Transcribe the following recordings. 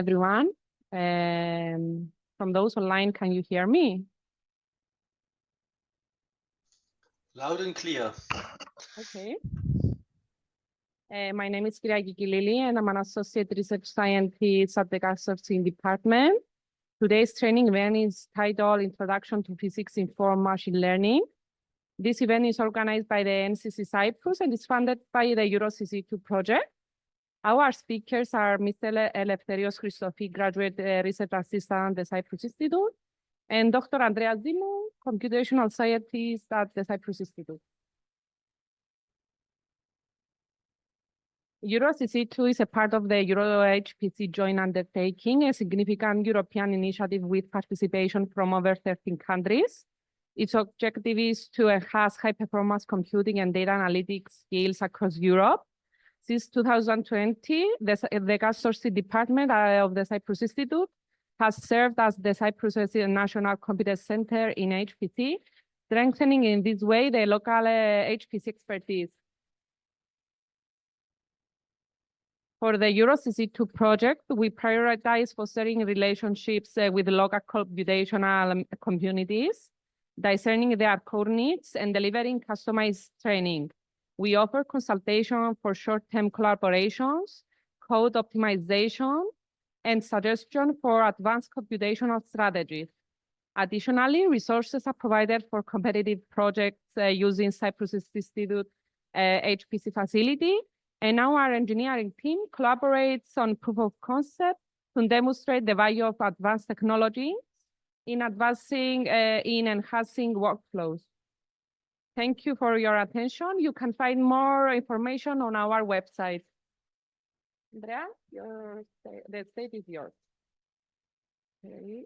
Everyone. From those online, can you hear me? Loud and clear. Okay. My name is Kyriaki Kilili, and I'm an associate research scientist at the gas sourcing department. Today's training event is titled Introduction to Physics Informed Machine Learning. This event is organized by the NCC Cyprus and is funded by the EuroCC2 project. Our speakers are Mr. Eleftherios Christofi, graduate research assistant at the Cyprus Institute, and Dr. Andreas Demou, computational scientist at the Cyprus Institute. EuroCC2 is a part of the Euro-HPC joint undertaking, a significant European initiative with participation from over 13 countries. Its objective is to enhance high-performance computing and data analytics skills across Europe. Since 2020, the gas sourcing department of the Cyprus Institute has served as the Cyprus National Competence Center in HPC, strengthening in this way the local HPC expertise. For the EuroCC2 project, we prioritize fostering relationships with local computational communities, discerning their core needs, and delivering customized training. We offer consultation for short-term collaborations, code optimization, and suggestion for advanced computational strategies. Additionally, resources are provided for competitive projects using Cyprus Institute HPC facility, and now our engineering team collaborates on proof of concept to demonstrate the value of advanced technology in enhancing workflows. Thank you for your attention. You can find more information on our website. Andrea, the stage is yours. Okay.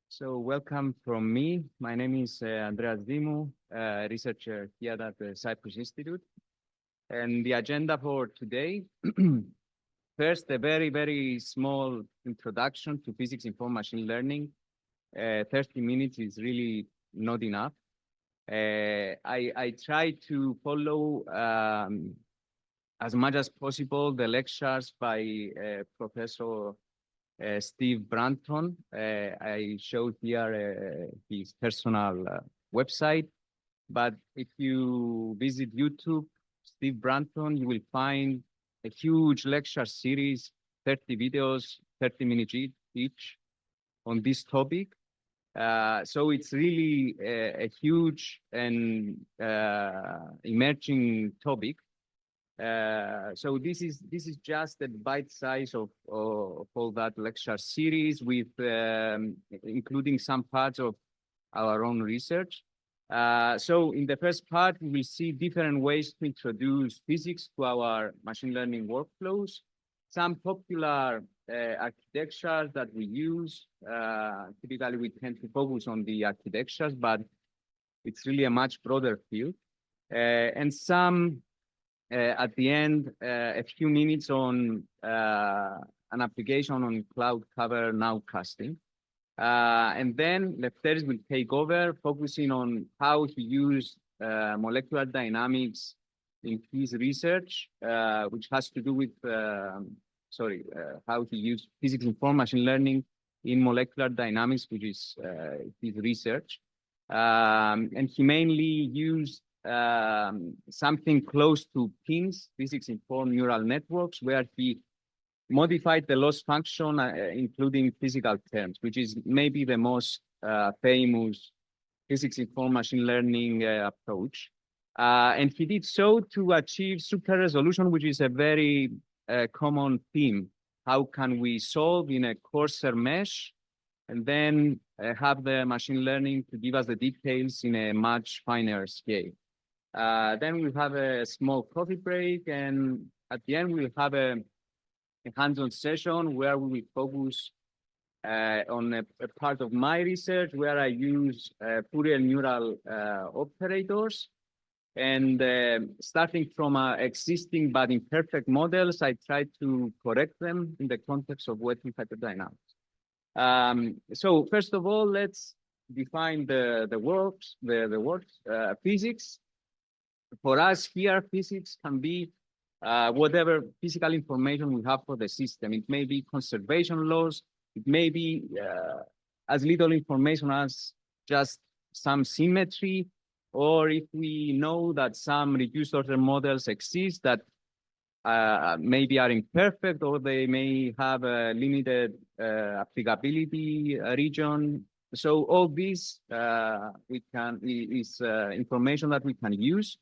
So welcome from me. My name is Andreas Demou, researcher here at the Cyprus Institute. And the agenda for today, first, a very, very small introduction to physics-informed machine learning. 30 minutes is really not enough. I try to follow as much as possible the lectures by Professor Steve Branton. I showed here his personal website, but if you visit YouTube, Steve Branton, you will find a huge lecture series, 30 videos, 30 minutes each on this topic. So it's really a huge and emerging topic. So this is just a bite size of all that lecture series with including some parts of our own research. So in the first part, we will see different ways to introduce physics to our machine learning workflows, some popular architectures that we use. Typically, we tend to focus on the architectures, but it's really a much broader field. And some, at the end, a few minutes on an application on cloud cover nowcasting. And then Eleftherios will take over, focusing on how he used molecular dynamics in his research, which has to do with, how he used physics-informed machine learning in molecular dynamics, which is his research. And he mainly used something close to PINs, physics-informed neural networks, where he modified the loss function, including physical terms, which is maybe the most famous physics-informed machine learning approach. And he did so to achieve super resolution, which is a very common theme. How can we solve in a coarser mesh and then have the machine learning to give us the details in a much finer scale? Then we'll have a small coffee break, and at the end, we'll have a hands-on session where we will focus on a part of my research where I use Fourier neural operators. And starting from existing but imperfect models, I try to correct them in the context of working hyperdynamics. So first of all, let's define the words. Physics. for us here, physics can be whatever physical information we have for the system. It may be conservation laws. It may be as little information as just some symmetry, or if we know that some reduced order models exist that maybe are imperfect, or they may have a limited applicability region. So all this is information that we can use.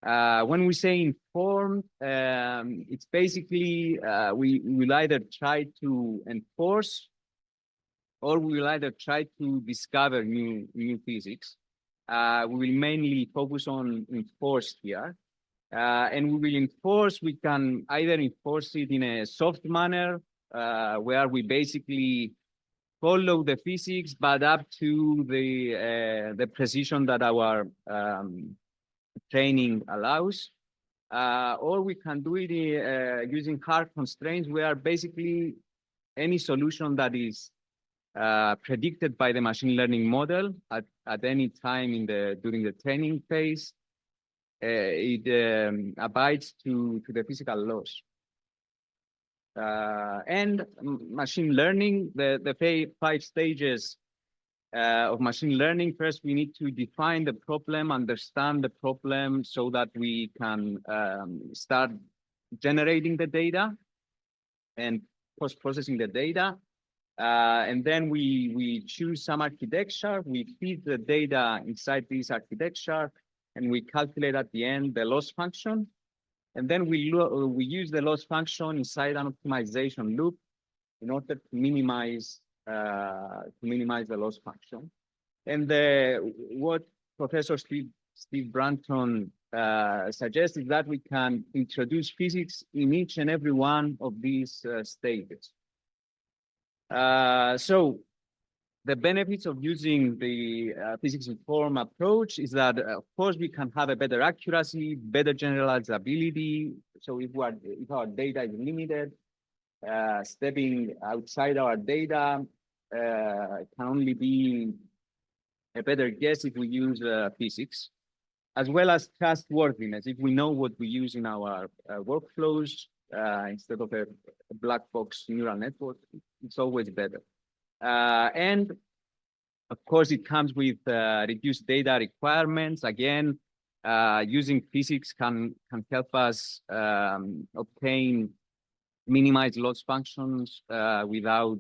When we say informed, it's basically we will either try to enforce, or we will either try to discover new physics. We will mainly focus on enforced here. And we will enforce, we can either enforce it in a soft manner, where we basically follow the physics, but up to the precision that our training allows. Or we can do it using hard constraints, where basically any solution that is predicted by the machine learning model at any time during the training phase, it abides to the physical laws. And machine learning, the 5 stages of machine learning. First, we need to define the problem, understand the problem, so that we can start generating the data and post-processing the data. And then we choose some architecture, we feed the data inside this architecture, and we calculate at the end the loss function. And then we use the loss function inside an optimization loop in order to minimize the loss function. And what Professor Steve Branton suggests is that we can introduce physics in each and every one of these stages. So the benefits of using the physics-informed approach is that, of course, we can have a better accuracy, better generalizability. So if our data is limited, stepping outside our data can only be a better guess if we use physics, as well as trustworthiness. If we know what we use in our workflows, instead of a black box neural network, it's always better. And of course, it comes with reduced data requirements. Again, using physics can help us obtain minimized loss functions without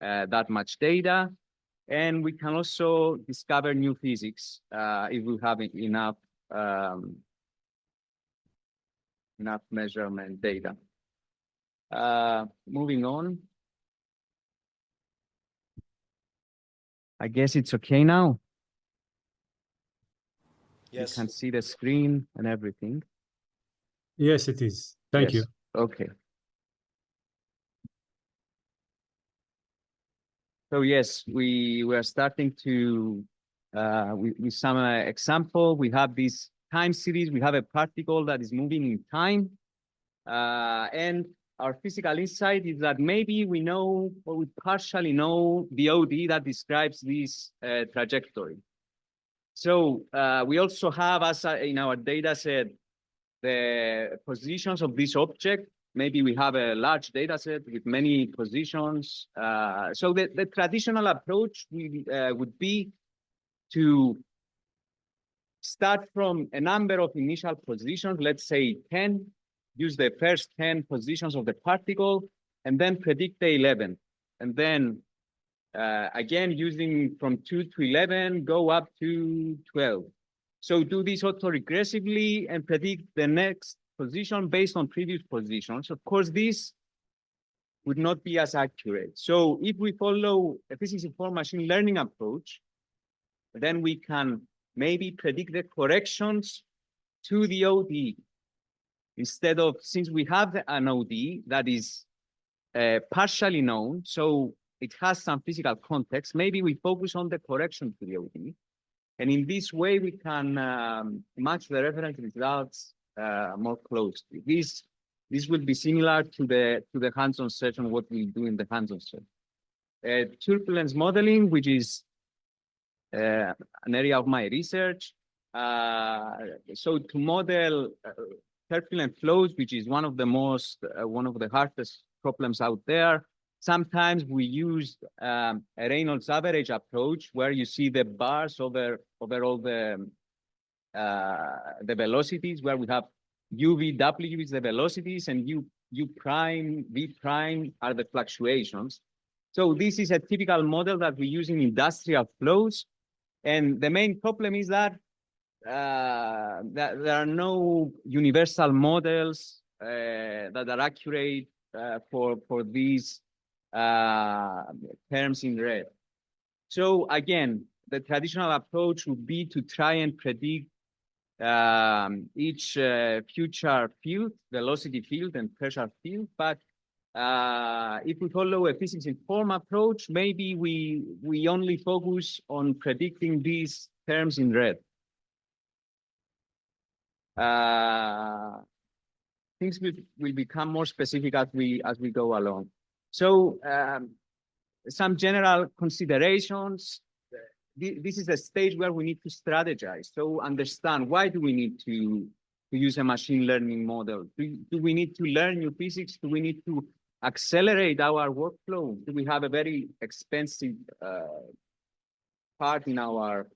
that much data. And we can also discover new physics if we have enough measurement data. Moving on. I guess it's okay now. Yes. You can see the screen and everything. Yes, it is. Thank you. Okay. So yes, we were starting to, with some example, we have this time series, we have a particle that is moving in time. And our physical insight is that maybe we know, or we partially know, the ODE that describes this trajectory. So we also have, as in our data set, the positions of this object. Maybe we have a large data set with many positions. So the traditional approach would be to start from a number of initial positions, let's say 10, use the first 10 positions of the particle, and then predict the 11th. And then again, using from 2 to 11, go up to 12. So do this autoregressively and predict the next position based on previous positions. Of course, this would not be as accurate. So if we follow a physics-informed machine learning approach, then we can maybe predict the corrections to the ODE. Instead of, since we have an ODE that is partially known, so it has some physical context, maybe we focus on the correction to the ODE. And in this way, we can match the reference results more closely. This will be similar to the hands-on session, what we do in the hands-on session. Turbulence modeling, which is an area of my research. So to model turbulent flows, which is one of the hardest problems out there, sometimes we use a Reynolds average approach where you see the bars over all the velocities, where we have UVW is the velocities and U prime, V prime are the fluctuations. So this is a typical model that we use in industrial flows. And the main problem is that there are no universal models that are accurate for these terms in red. So again, the traditional approach would be to try and predict each future field, velocity field and pressure field. But if we follow a physics-informed approach, maybe we only focus on predicting these terms in red. Things will become more specific as we go along. So some general considerations. This is a stage where we need to strategize. So understand, why do we need to use a machine learning model? Do we need to learn new physics? Do we need to accelerate our workflow? Do we have a very expensive part in our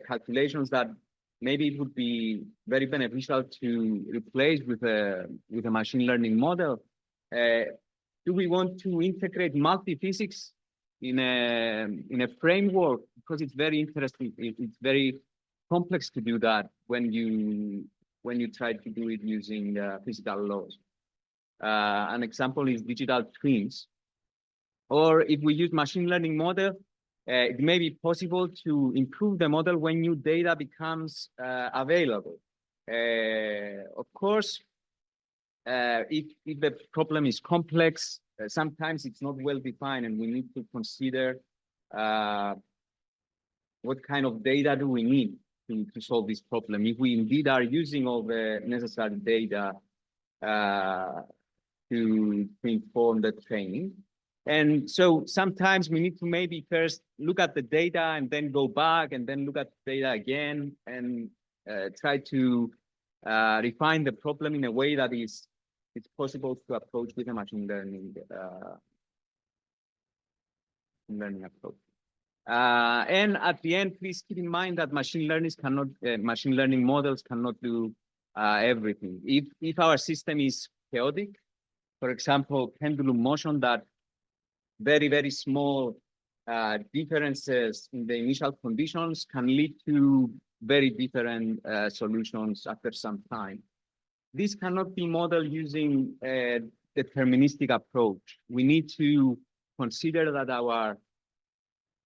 calculations that maybe it would be very beneficial to replace with a machine learning model? Do we want to integrate multi-physics in a framework? Because it's very interesting. It's very complex to do that when you try to do it using physical laws. An example is digital twins. Or if we use machine learning model, it may be possible to improve the model when new data becomes available. Of course, if the problem is complex, sometimes it's not well defined, and we need to consider what kind of data do we need to solve this problem. If we indeed are using all the necessary data to inform the training. And so sometimes we need to maybe first look at the data and then go back and then look at the data again and try to refine the problem in a way that it's possible to approach with a machine learning approach. And at the end, please keep in mind that machine learning models cannot do everything. If our system is chaotic, for example, pendulum motion, that very, very small differences in the initial conditions can lead to very different solutions after some time. This cannot be modeled using a deterministic approach. We need to consider that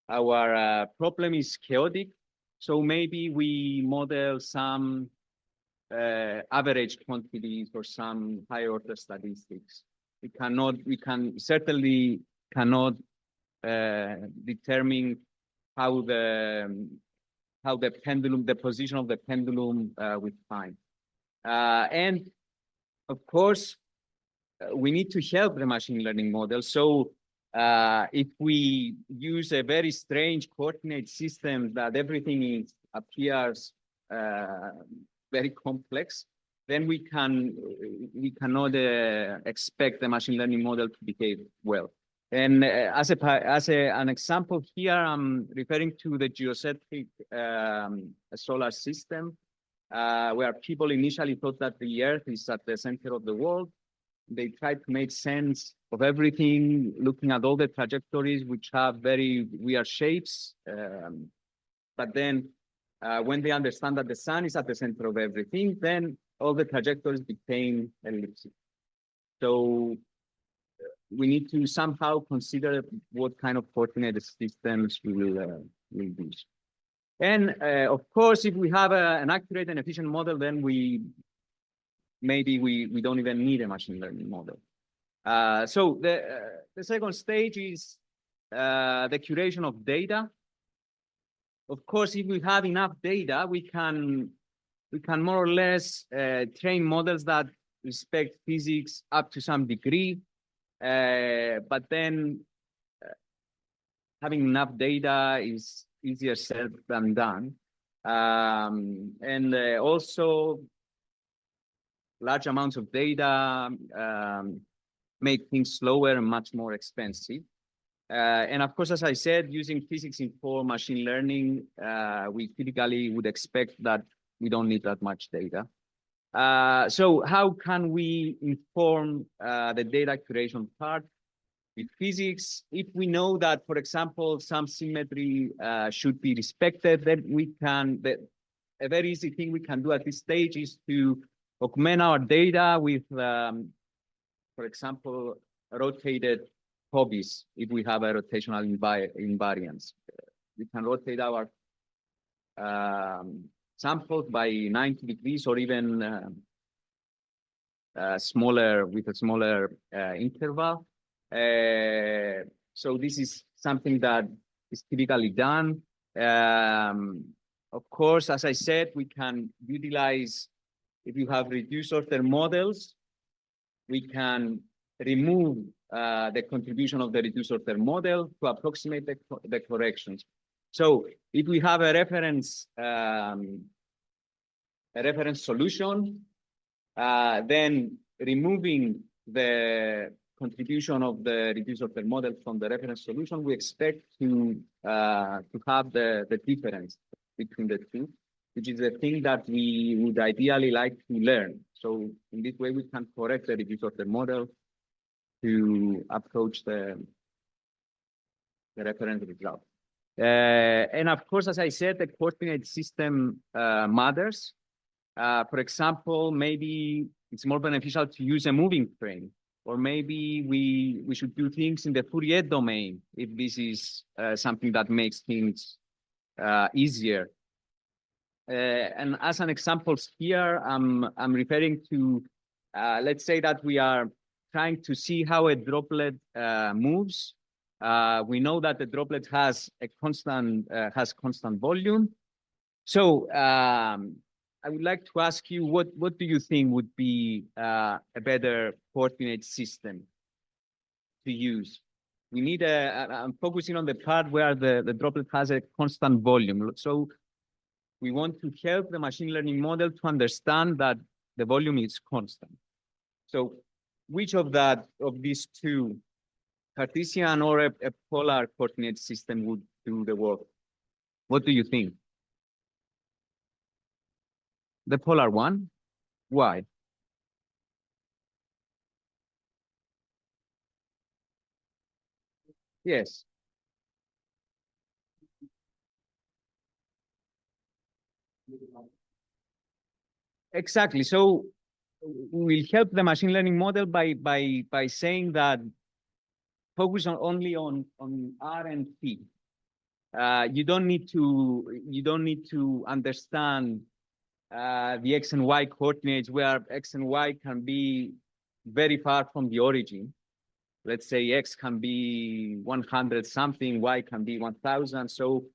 our problem is chaotic, so maybe we model some average quantities or some higher order statistics. We certainly cannot determine how the pendulum, the position of the pendulum with time. And of course, we need to help the machine learning model. So if we use a very strange coordinate system that everything appears very complex, then we cannot expect the machine learning model to behave well. And as an example here, I'm referring to the geocentric solar system, where people initially thought that the Earth is at the center of the world. They tried to make sense of everything, looking at all the trajectories, which have very weird shapes. But then when they understand that the sun is at the center of everything, then all the trajectories became elliptic. So we need to somehow consider what kind of coordinate systems we will use. And of course, if we have an accurate and efficient model, then maybe we don't even need a machine learning model. So the second stage is the curation of data. Of course, if we have enough data, we can more or less train models that respect physics up to some degree. But then having enough data is easier said than done. And also large amounts of data make things slower and much more expensive. And of course, as I said, using physics-informed machine learning, we typically would expect that we don't need that much data. So how can we inform the data curation part with physics? If we know that, for example, some symmetry should be respected, then we can, a very easy thing we can do at this stage is to augment our data with, for example, rotated hobbies. If we have a rotational invariance, we can rotate our samples by 90 degrees or even smaller, with a smaller interval. So this is something that is typically done. Of course, as I said, we can utilize, if you have reduced order models, we can remove the contribution of the reduced order model to approximate the corrections. So if we have a reference solution, then removing the contribution of the reduced order model from the reference solution, we expect to have the difference between the two, which is the thing that we would ideally like to learn. So in this way, we can correct the reduced order model to approach the reference result. And of course, as I said, the coordinate system matters. For example, maybe it's more beneficial to use a moving frame, or maybe we should do things in the Fourier domain if this is something that makes things easier. And as an example here, I'm referring to, let's say that we are trying to see how a droplet moves. We know that the droplet has a constant volume. So I would like to ask you, what do you think would be a better coordinate system to use? We need I'm focusing on the part where the droplet has a constant volume. So we want to help the machine learning model to understand that the volume is constant. So which of these two, Cartesian or a polar coordinate system, would do the work? What do you think? The polar one? Why? Yes. Exactly. So we'll help the machine learning model by saying that focus only on R and T. You don't need to understand the X and Y coordinates, where X and Y can be very far from the origin. Let's say X can be 100 something, Y can be 1000. So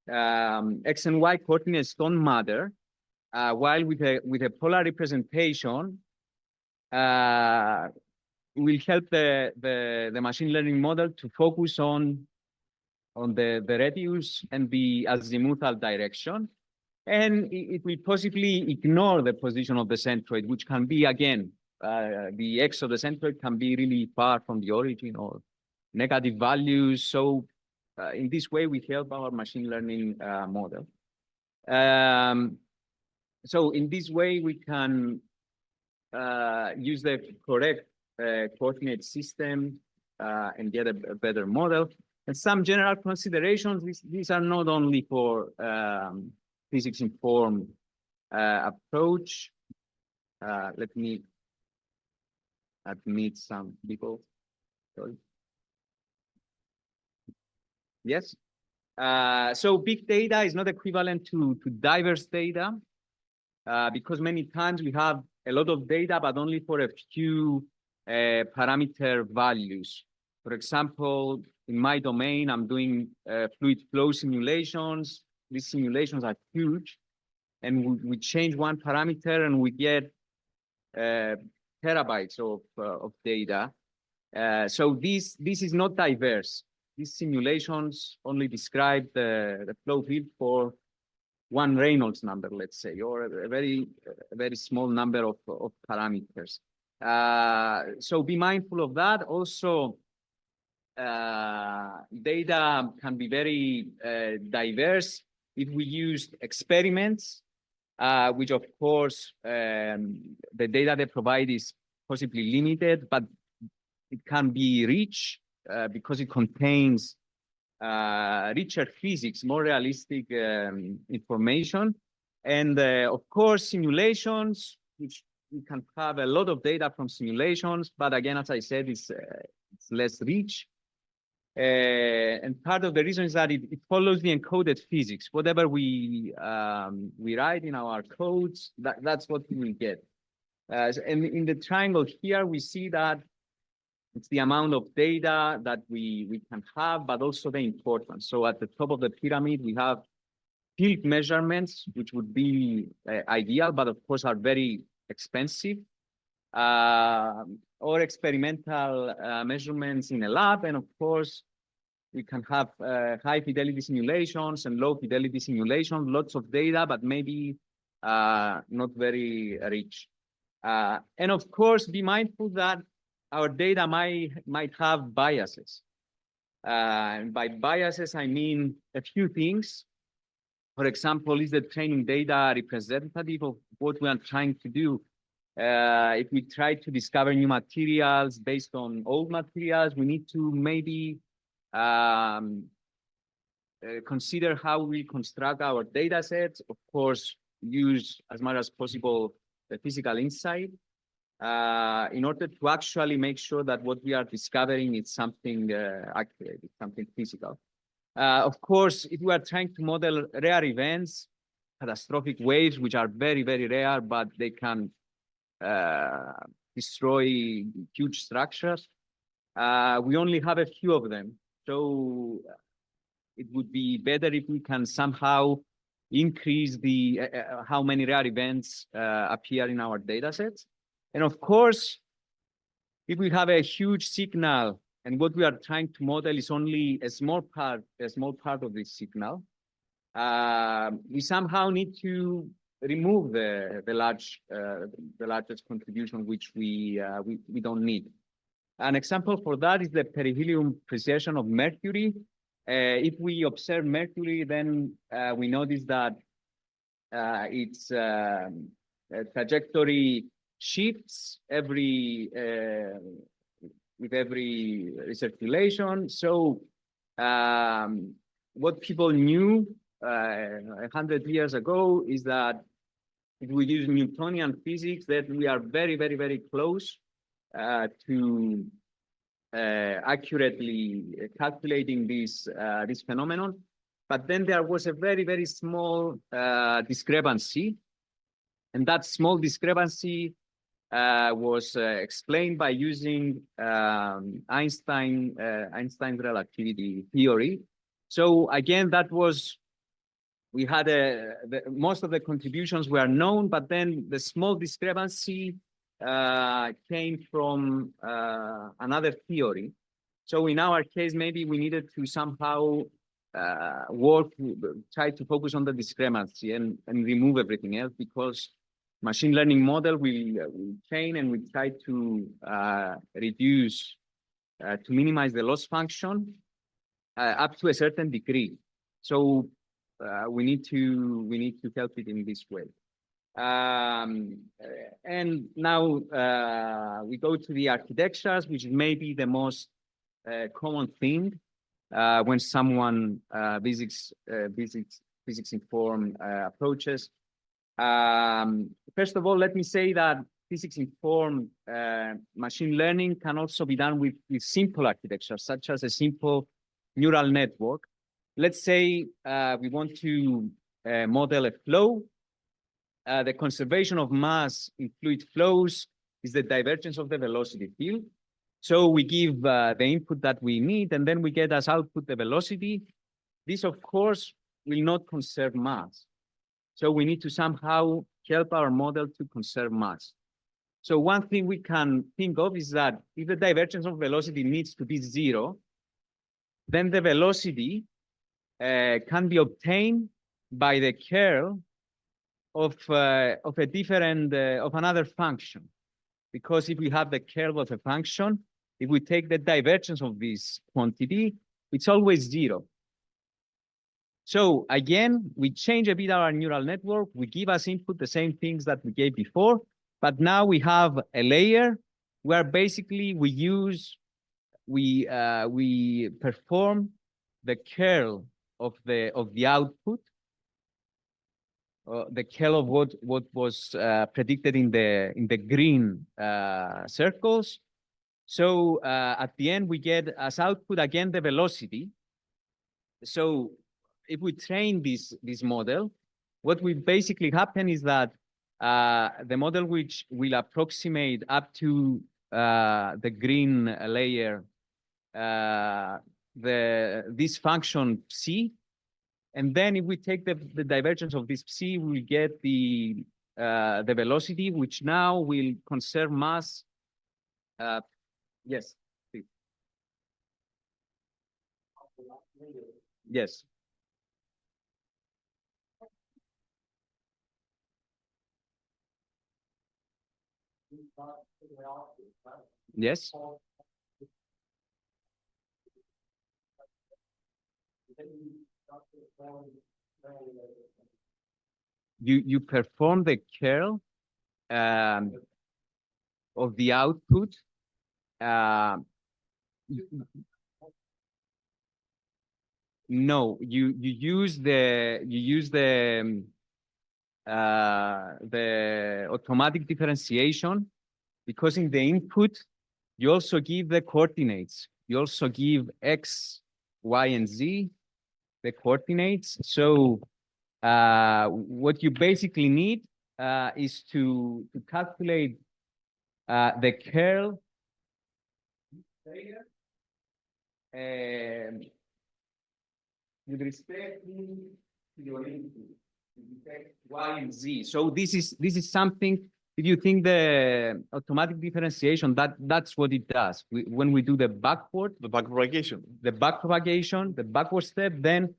X and Y coordinates don't matter. While with a polar representation, will help the machine learning model to focus on the radius and the azimuthal direction, and it will possibly ignore the position of the centroid, which can be, again, the X of the centroid can be really far from the origin or negative values. So in this way, we help our machine learning model. So in this way, we can use the correct coordinate system and get a better model. And some general considerations, these are not only for physics-informed approach. Let me admit some people. Sorry. Yes. So big data is not equivalent to diverse data because many times we have a lot of data, but only for a few parameter values. For example, in my domain, I'm doing fluid flow simulations. These simulations are huge, and we change one parameter and we get terabytes of data. So this is not diverse. These simulations only describe the flow field for one Reynolds number, let's say, or a very small number of parameters. So be mindful of that. Also, data can be very diverse if we use experiments, which of course the data they provide is possibly limited, but it can be rich because it contains richer physics, more realistic information. And of course, simulations, which we can have a lot of data from simulations, but again, as I said, it's less rich. And part of the reason is that it follows the encoded physics. Whatever we write in our codes, that's what we will get. And in the triangle here, we see that it's the amount of data that we can have, but also the importance. So at the top of the pyramid, we have field measurements, which would be ideal, but of course are very expensive. Or experimental measurements in a lab. And of course, we can have high fidelity simulations and low fidelity simulations, lots of data, but maybe not very rich. And of course, be mindful that our data might have biases. And by biases, I mean a few things. For example, is the training data representative of what we are trying to do? If we try to discover new materials based on old materials, we need to maybe consider how we construct our data sets. Of course, use as much as possible the physical insight in order to actually make sure that what we are discovering is something accurate, it's something physical. Of course, if we are trying to model rare events, catastrophic waves, which are very, very rare, but they can destroy huge structures. We only have a few of them. So it would be better if we can somehow increase the how many rare events appear in our data sets. And of course, if we have a huge signal and what we are trying to model is only a small part of this signal, we somehow need to remove the largest contribution, which we don't need. An example for that is the perihelion precession of Mercury. If we observe Mercury, then we notice that its trajectory shifts with every recirculation. So what people knew 100 years ago is that if we use Newtonian physics, that we are very, very, very close to accurately calculating this phenomenon. But then there was a very, very small discrepancy. And that small discrepancy was explained by using Einstein's relativity theory. So again, that was, we had most of the contributions were known, but then the small discrepancy came from another theory. So in our case, maybe we needed to somehow try to focus on the discrepancy and remove everything else, because machine learning model will train and we try to reduce, to minimize the loss function up to a certain degree. So we need to help it in this way. And now we go to the architectures, which may be the most common thing when someone physics informed approaches. First of all, let me say that physics informed machine learning can also be done with simple architectures, such as a simple neural network. Let's say we want to model a flow. The conservation of mass in fluid flows is the divergence of the velocity field. So we give the input that we need, and then we get as output the velocity. This, of course, will not conserve mass. So we need to somehow help our model to conserve mass. So one thing we can think of is that if the divergence of velocity needs to be 0, then the velocity can be obtained by the curl of a different of another function. Because if we have the curl of a function, if we take the divergence of this quantity, it's always 0. So again, we change a bit our neural network. We give as input the same things that we gave before, but now we have a layer where basically we perform the curl of the output, the curl of what was predicted in the green circles. So at the end, we get as output again the velocity. So if we train this model, what will basically happen is that the model which will approximate up to the green layer, this function psi, and then if we take the divergence of this psi, we will get the velocity, which now will conserve mass. Yes, please. Yes. Yes. You perform the curl of the output. No, you use the automatic differentiation, because in the input you also give the coordinates. You also give x, y, and z, the coordinates. So what you basically need is to calculate the curl with respect to your input, y and z. So this is something. If you think the automatic differentiation, that's what it does. When we do the backward propagation, the backward step, then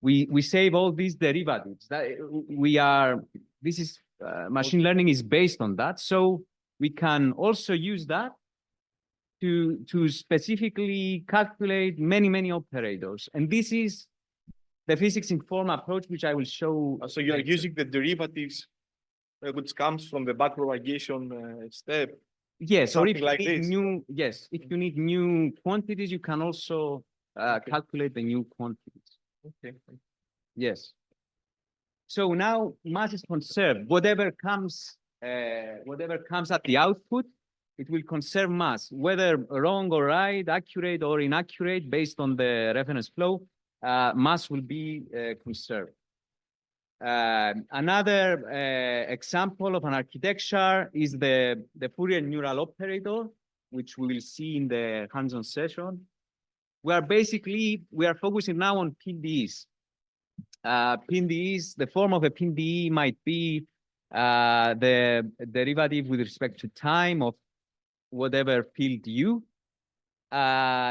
we save all these derivatives. This is machine learning is based on that. So we can also use that to specifically calculate many operators. And this is the physics-informed approach, which I will show. So you are using the derivatives which comes from the backpropagation step. Yes, or if Something like you need this. yes, if you need new quantities, you can also calculate the new quantities. Okay. Yes. So now mass is conserved. Whatever comes at the output, it will conserve mass, whether wrong or right, accurate or inaccurate, based on the reference flow. Mass will be conserved. Another example of an architecture is the Fourier neural operator, which we will see in the hands-on session. We are focusing now on PDEs. PDEs, the form of a PDE might be the derivative with respect to time of whatever field u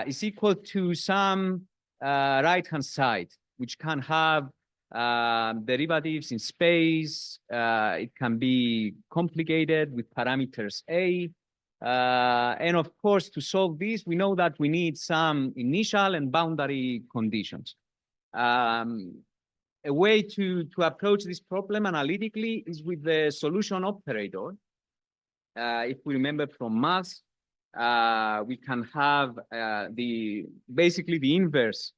is equal to some right-hand side, which can have derivatives in space. It can be complicated with parameters A. And of course, to solve this, we know that we need some initial and boundary conditions. A way to approach this problem analytically is with the solution operator. If we remember from math, we can have basically the inverse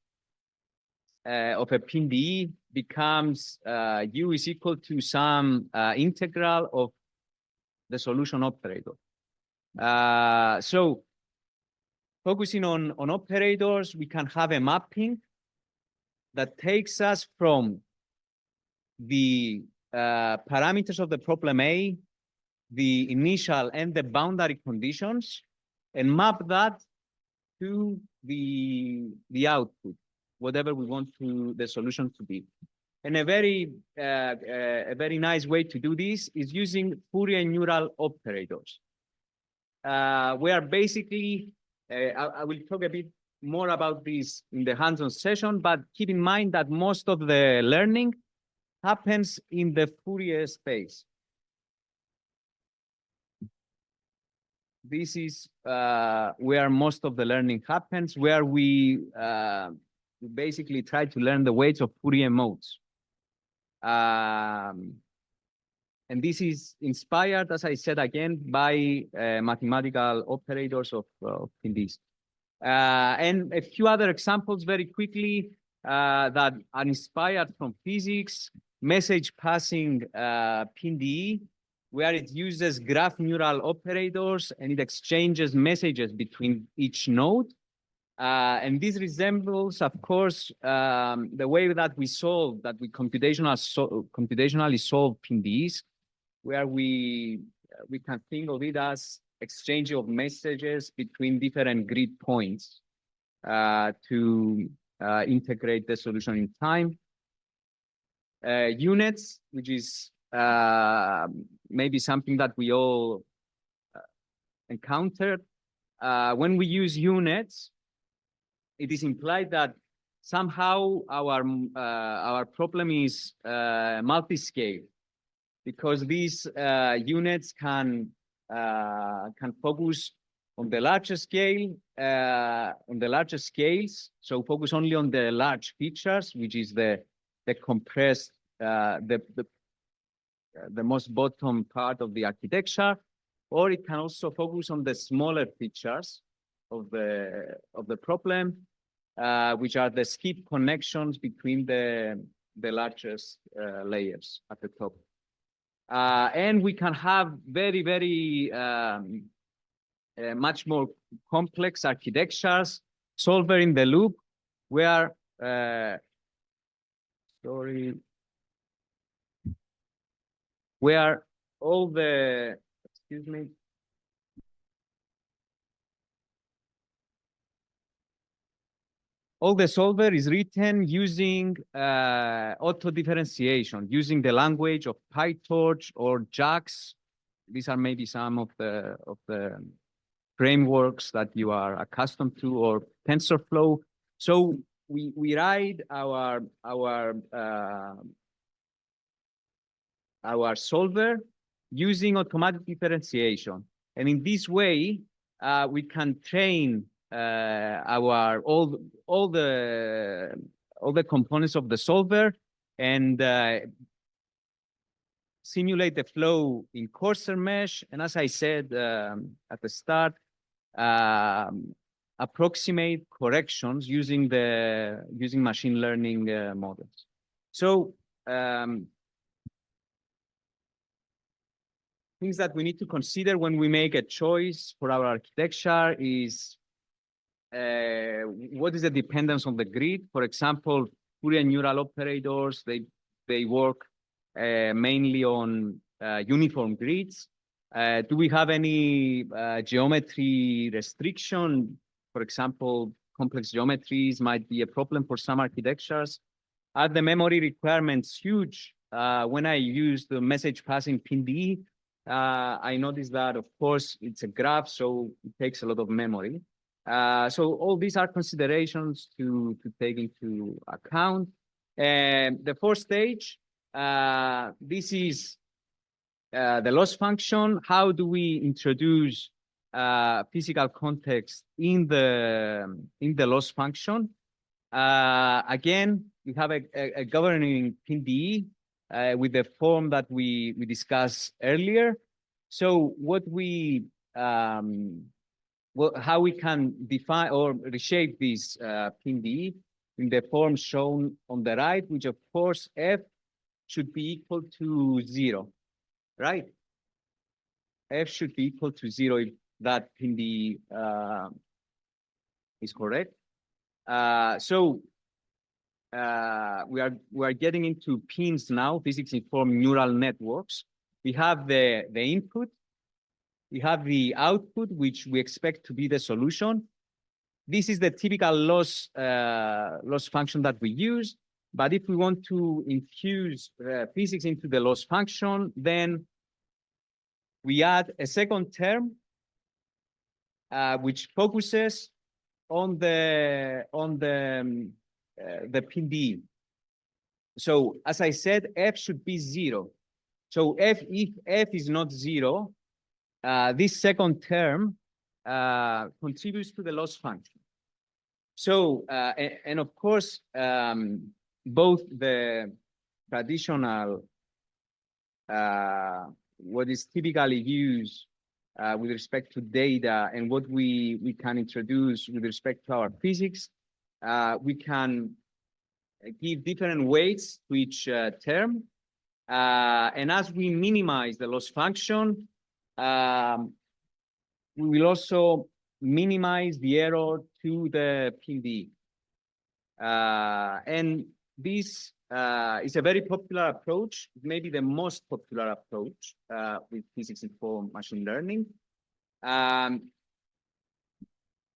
of a PDE becomes u is equal to some integral of the solution operator. So focusing on operators, we can have a mapping that takes us from the parameters of the problem A, the initial and the boundary conditions, and map that to the output, whatever we want the solution to be. And a very nice way to do this is using Fourier neural operators. We are basically, I will talk a bit more about this in the hands-on session, but keep in mind that most of the learning happens in the Fourier space. This is where most of the learning happens, where we basically try to learn the weights of Fourier modes. And this is inspired, as I said again, by mathematical operators of PDs. And a few other examples very quickly that are inspired from physics. Message passing PDE, where it uses graph neural operators and it exchanges messages between each node. And this resembles, of course, the way that we computationally solve PDEs, where we can think of it as exchange of messages between different grid points to integrate the solution in time. Units, which is maybe something that we all encountered. When we use units, it is implied that somehow our problem is multi-scale, because these units can focus on the larger scale, on the larger scales. So focus only on the large features, which is the compressed, the most bottom part of the architecture, or it can also focus on the smaller features of the problem, which are the skip connections between the largest layers at the top. And we can have very much more complex architectures, solver in the loop, where where all the, excuse me, all the solver is written using auto differentiation, using the language of PyTorch or JAX. These are maybe some of the frameworks that you are accustomed to, or TensorFlow. So we write our solver using automatic differentiation, and in this way we can train all the components of the solver and simulate the flow in coarser mesh, and as I said at the start, approximate corrections using machine learning models. So things that we need to consider when we make a choice for our architecture is what is the dependence on the grid? For example, Fourier neural operators, they work mainly on uniform grids. Do we have any geometry restriction? For example, complex geometries might be a problem for some architectures. Are the memory requirements huge? When I use the message passing PDE, I noticed that, of course, it's a graph, so it takes a lot of memory. So all these are considerations to take into account. And the fourth stage, this is the loss function. How do we introduce physical context in the loss function? Again, we have a governing PDE with the form that we discussed earlier. So what how we can define or reshape this PDE in the form shown on the right, which of course f should be equal to 0, right? F should be equal to 0 if that PDE is correct. So we are getting into pins now, physics-informed neural networks. We have the input, we have the output, which we expect to be the solution. This is the typical loss function that we use. But if we want to infuse physics into the loss function, then we add a second term, which focuses on the PDE. So as I said, f should be 0. So if f is not 0, this second term contributes to the loss function. So, and of course, both the traditional, what is typically used with respect to data and what we can introduce with respect to our physics, we can give different weights to each term. And as we minimize the loss function, we will also minimize the error to the PV. And this is a very popular approach, maybe the most popular approach with physics-informed machine learning.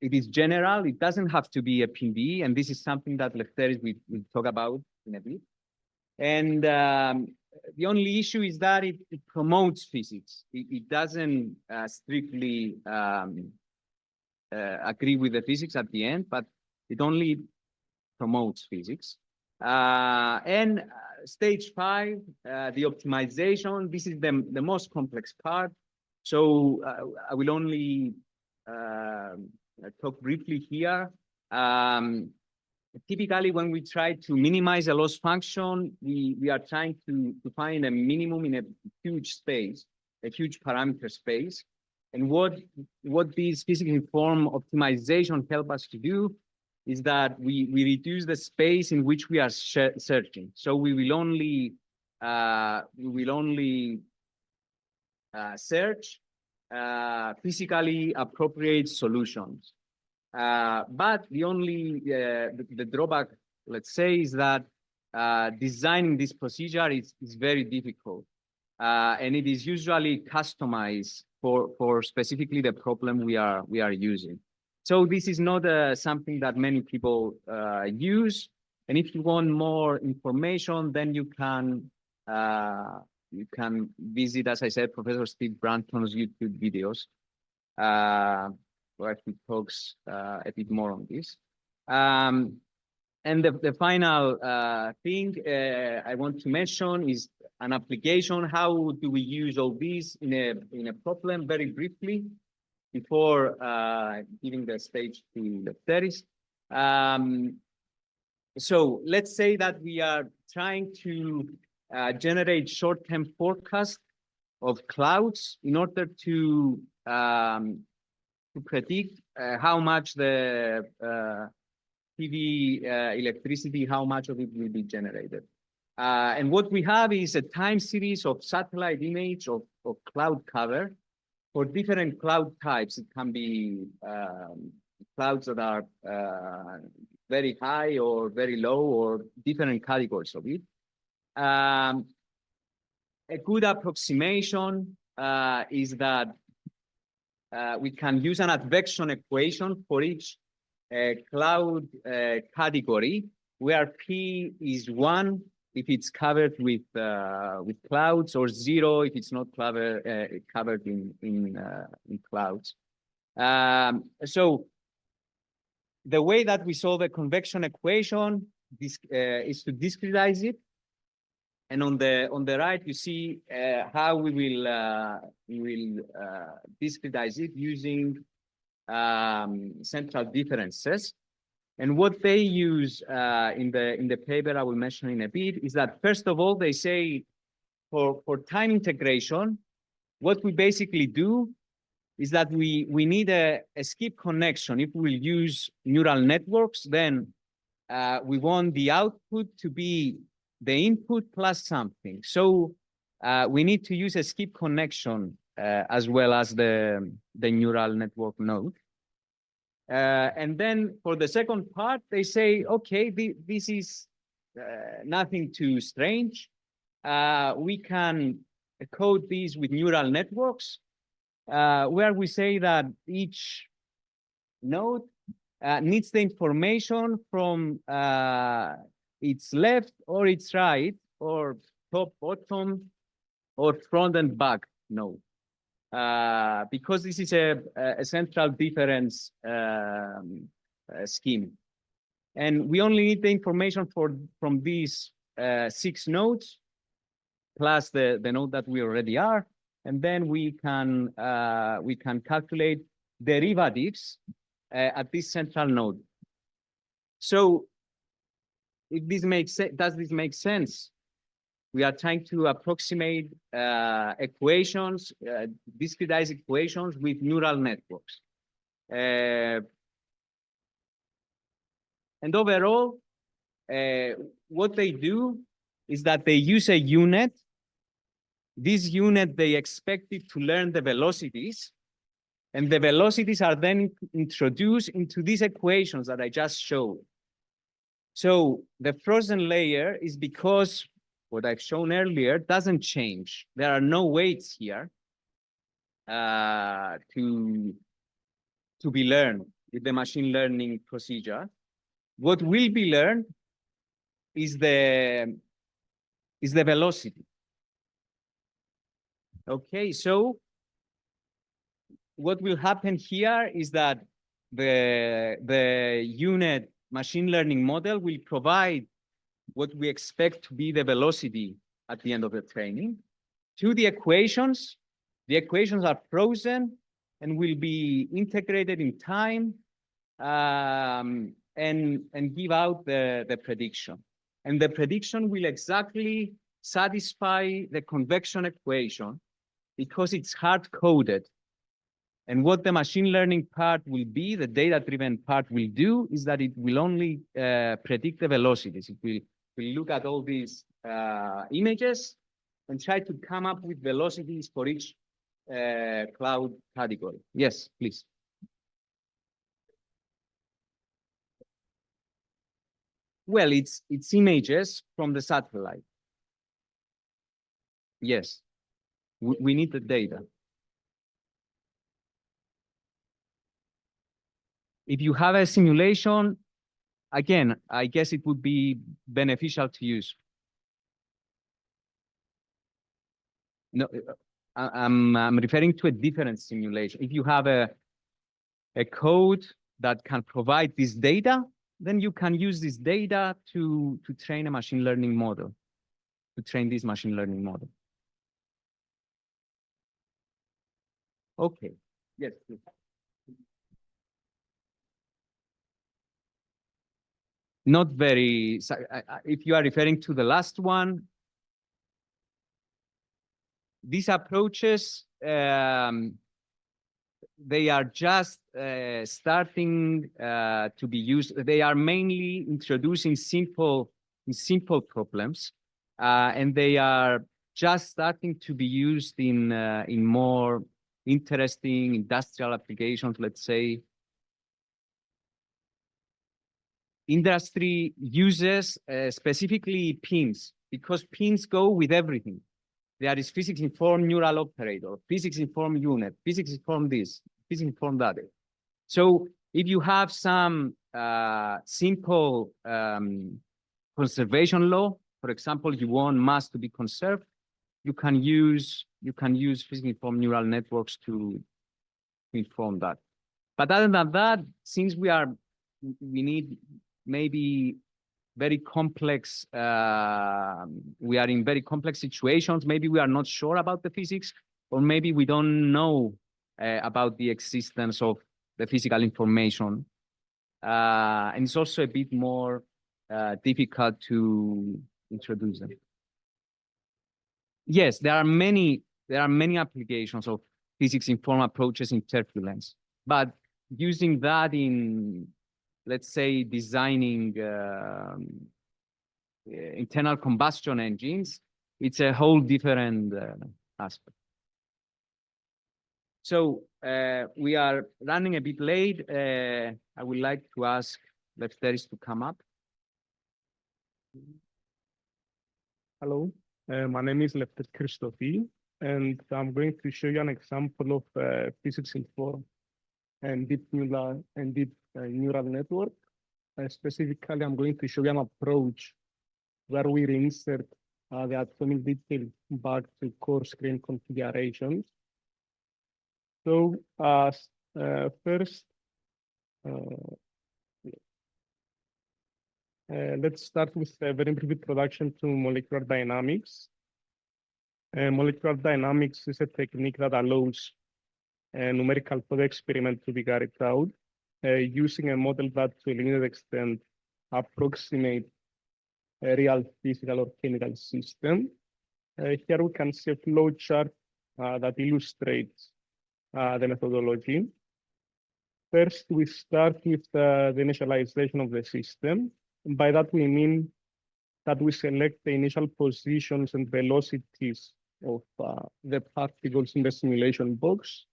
It is general, it doesn't have to be a PV, and this is something that Eleftherios will talk about in a bit. And the only issue is that it promotes physics. It doesn't strictly agree with the physics at the end, but it only promotes physics. And stage 5, the optimization, this is the most complex part. So I will only talk briefly here. Typically, when we try to minimize a loss function, we are trying to find a minimum in a huge space, a huge parameter space. And what this physics-informed optimization help us to do is that we reduce the space in which we are searching. So we will only search physically appropriate solutions. But the only the drawback, let's say, is that designing this procedure is very difficult, and it is usually customized for specifically the problem we are using. So this is not something that many people use. And if you want more information, then you can visit, as I said, Professor Steve Branton's YouTube videos, where he talks a bit more on this. And the final thing I want to mention is an application. How do we use all these in a problem? Very briefly, before giving the stage to Eleftherios. So let's say that we are trying to generate short-term forecast of clouds in order to predict how much the PV electricity, how much of it will be generated. And what we have is a time series of satellite image of cloud cover for different cloud types. It can be clouds that are very high or very low, or different categories of it. A good approximation is that we can use an advection equation for each cloud category, where P is 1 if it's covered with clouds, or 0 if it's not covered in clouds. So the way that we solve a convection equation is to discretize it. And on the right, you see how we will discretize it using central differences. And what they use in the paper I will mention in a bit is that, first of all, they say for time integration, what we basically do is that we need a skip connection. If we use neural networks, then we want the output to be the input plus something. So we need to use a skip connection as well as the neural network node. And then for the second part, they say, okay, this is nothing too strange. We can code these with neural networks, where we say that each node needs the information from its left or its right, or top, bottom, or front and back node. Because this is a central difference scheme. And we only need the information from these 6 nodes plus the node that we already are, and then we can calculate derivatives at this central node. So if this makes sense, does this make sense? We are trying to approximate equations, discretized equations with neural networks. And overall, what they do is that they use a unit. This unit, they expect it to learn the velocities, and the velocities are then introduced into these equations that I just showed. So the frozen layer is because what I've shown earlier doesn't change. There are no weights here to be learned with the machine learning procedure. What will be learned is the velocity. Okay, so what will happen here is that the unit machine learning model will provide what we expect to be the velocity at the end of the training to the equations. The equations are frozen and will be integrated in time and give out the prediction. And the prediction will exactly satisfy the convection equation because it's hard-coded. And what the machine learning part will be, the data-driven part will do, is that it will only predict the velocities. It will look at all these images and try to come up with velocities for each cloud category. Yes, please. Well, it's images from the satellite. Yes, we need the data. If you have a simulation, again, I guess it would be beneficial to use. No, I'm referring to a different simulation. If you have a code that can provide this data, then you can use this data to train a machine learning model, to train this machine learning model. Okay, yes, please. Not very, if you are referring to the last one, these approaches, they are just starting to be used. They are mainly introducing simple problems, and they are just starting to be used in more interesting industrial applications, let's say. Industry uses specifically pins because pins go with everything. There is physics-informed neural operator, physics-informed unit, physics-informed this, physics-informed that. So if you have some simple conservation law, for example, you want mass to be conserved, you can use physics-informed neural networks to inform that. But other than that, since we need maybe very complex, we are in very complex situations. Maybe we are not sure about the physics, or maybe we don't know about the existence of the physical information. And it's also a bit more difficult to introduce them. Yes, there are many applications of physics-informed approaches in turbulence, but using that in, let's say, designing internal combustion engines, it's a whole different aspect. So we are running a bit late. I would like to ask Eleftherios to come up. Hello, my name is Eleftherios Christofi, and I'm going to show you an example of physics-informed and deep neural network. Specifically, I'm going to show you an approach where we reinsert the atomic detail back to coarse grain configurations. So first, Let's start with a very brief introduction to molecular dynamics. Molecular dynamics is a technique that allows a numerical thought experiment to be carried out using a model that to a limited extent approximate a real physical or chemical system. Here we can see a flow chart that illustrates the methodology. First, we start with the initialization of the system. By that, we mean that we select the initial positions and velocities of the particles in the simulation box.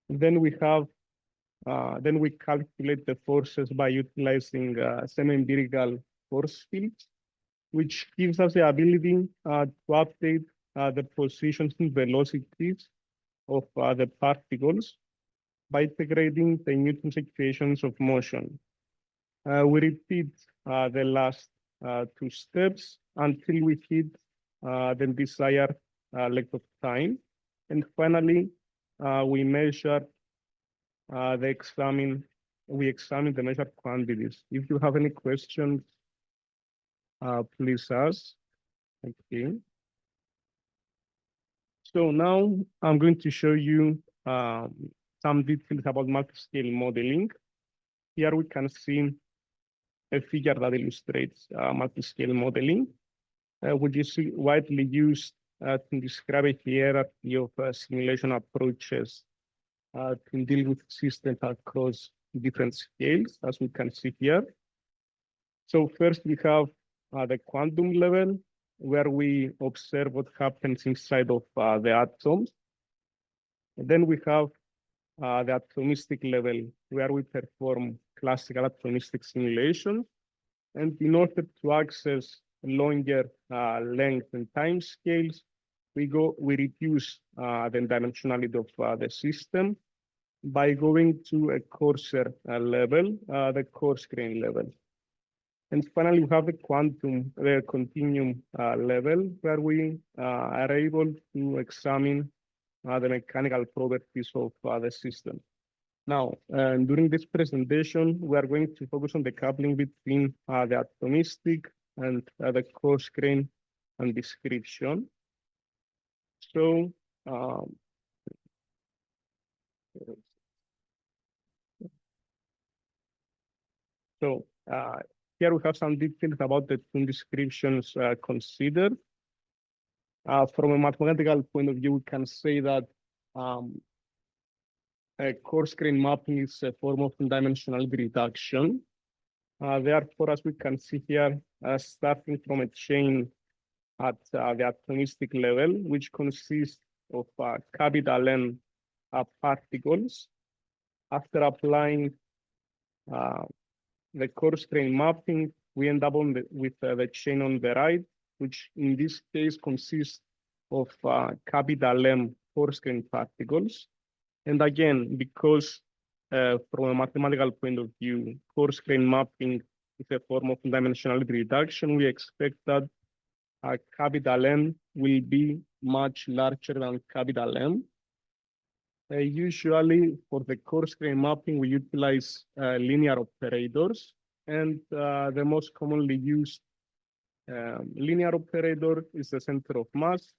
Then we calculate the forces by utilizing semi-empirical force fields, which gives us the ability to update the positions and velocities of the particles by integrating the Newton's equations of motion. We repeat the last two steps until we hit the desired length of time. And finally, we examine the measured quantities. If you have any questions, please ask. Okay. So now I'm going to show you some details about multi-scale modeling. Here we can see a figure that illustrates multi-scale modeling, which is widely used to describe a hierarchy of simulation approaches to deal with systems across different scales, as we can see here. So first we have the quantum level, where we observe what happens inside of the atoms. And then we have the atomistic level, where we perform classical atomistic simulation. And in order to access longer length and time scales, we reduce the dimensionality of the system by going to a coarser level, the coarse grain level. And finally, we have the continuum level, where we are able to examine the mechanical properties of the system. Now, during this presentation, we are going to focus on the coupling between the atomistic and the coarse grain and description. So, here we have some details about the two descriptions considered. From a mathematical point of view, we can say that a coarse grain mapping is a form of dimensional reduction. Therefore, as we can see here, starting from a chain at the atomistic level, which consists of capital N particles, after applying the coarse grain mapping, we end up with the chain on the right, which in this case consists of capital M coarse grain particles. And again, because from a mathematical point of view, coarse grain mapping is a form of dimensionality reduction, we expect that capital N will be much larger than capital M. Usually for the coarse grain mapping, we utilize linear operators, and the most commonly used linear operator is the center of mass,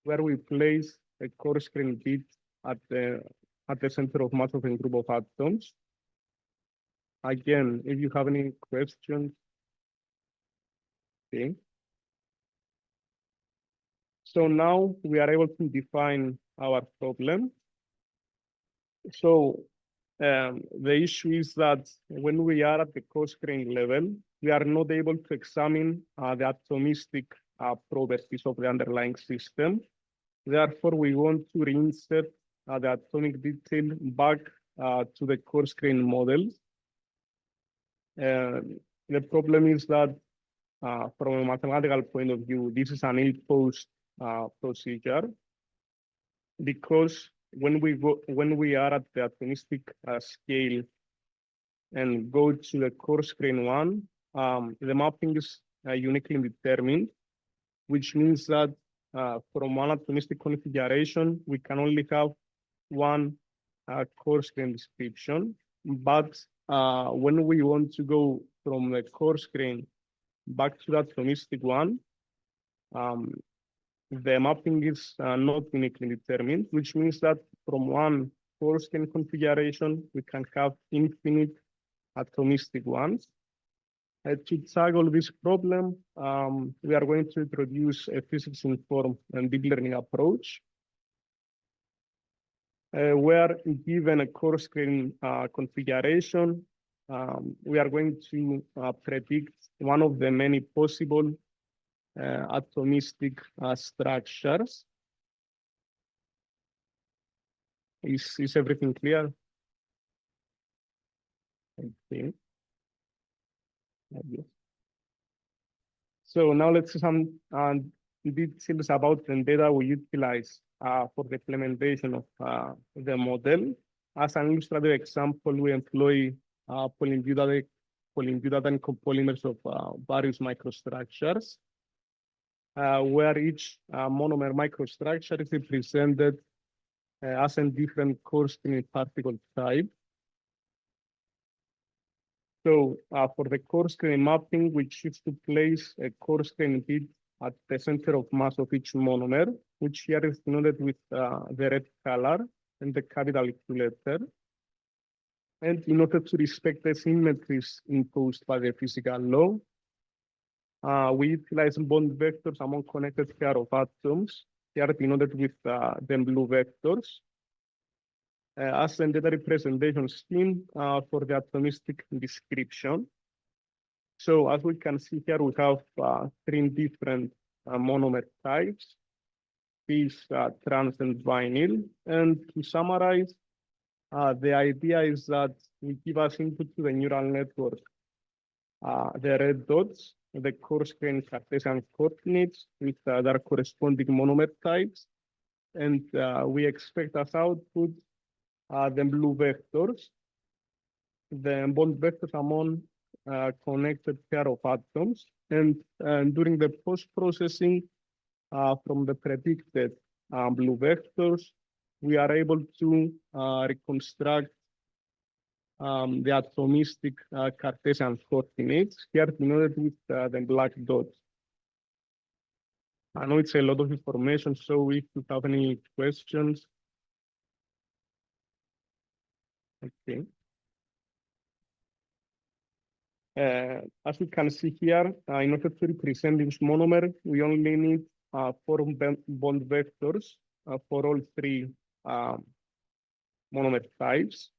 where we place a coarse grain bit at the center of mass of a group of atoms. Again, if you have any questions, okay. So now we are able to define our problem. So the issue is that when we are at the coarse grain level, we are not able to examine the atomistic properties of the underlying system. Therefore, we want to reinsert the atomic detail back to the coarse grain models. The problem is that from a mathematical point of view, this is an ill-posed procedure, because when we are at the atomistic scale and go to the coarse grain one, the mapping is uniquely determined, which means that from one atomistic configuration, we can only have one coarse grain description. But when we want to go from the coarse grain back to that atomistic one, the mapping is not uniquely determined, which means that from one coarse grain configuration, we can have infinite atomistic ones. To tackle this problem, we are going to introduce a physics-informed and deep learning approach, where given a coarse grain configuration, we are going to predict one of the many possible atomistic structures. Is everything clear? Okay. Yes. So now let's see some details about the data we utilize for the implementation of the model. As an illustrative example, we employ polybutadiene copolymers of various microstructures, where each monomer microstructure is represented as a different coarse grain particle type. So for the coarse grain mapping, we choose to place a coarse grain bit at the center of mass of each monomer, which here is denoted with the red color and the capital Q letter. And in order to respect the symmetries imposed by the physical law, we utilize bond vectors among connected pair of atoms, here denoted with the blue vectors, as a data representation scheme for the atomistic description. So as we can see here, we have three different monomer types, bis, trans, and vinyl. And to summarize, the idea is that we give as input to the neural network the red dots, the coarse grain Cartesian coordinates with their corresponding monomer types. And we expect as output the blue vectors, the bond vectors among connected pair of atoms. And during the post-processing from the predicted blue vectors, we are able to reconstruct the atomistic Cartesian coordinates, here denoted with the black dots. I know it's a lot of information, so if you have any questions. Okay. As we can see here, in order to represent this monomer, we only need 4 bond vectors for all 3 monomer types.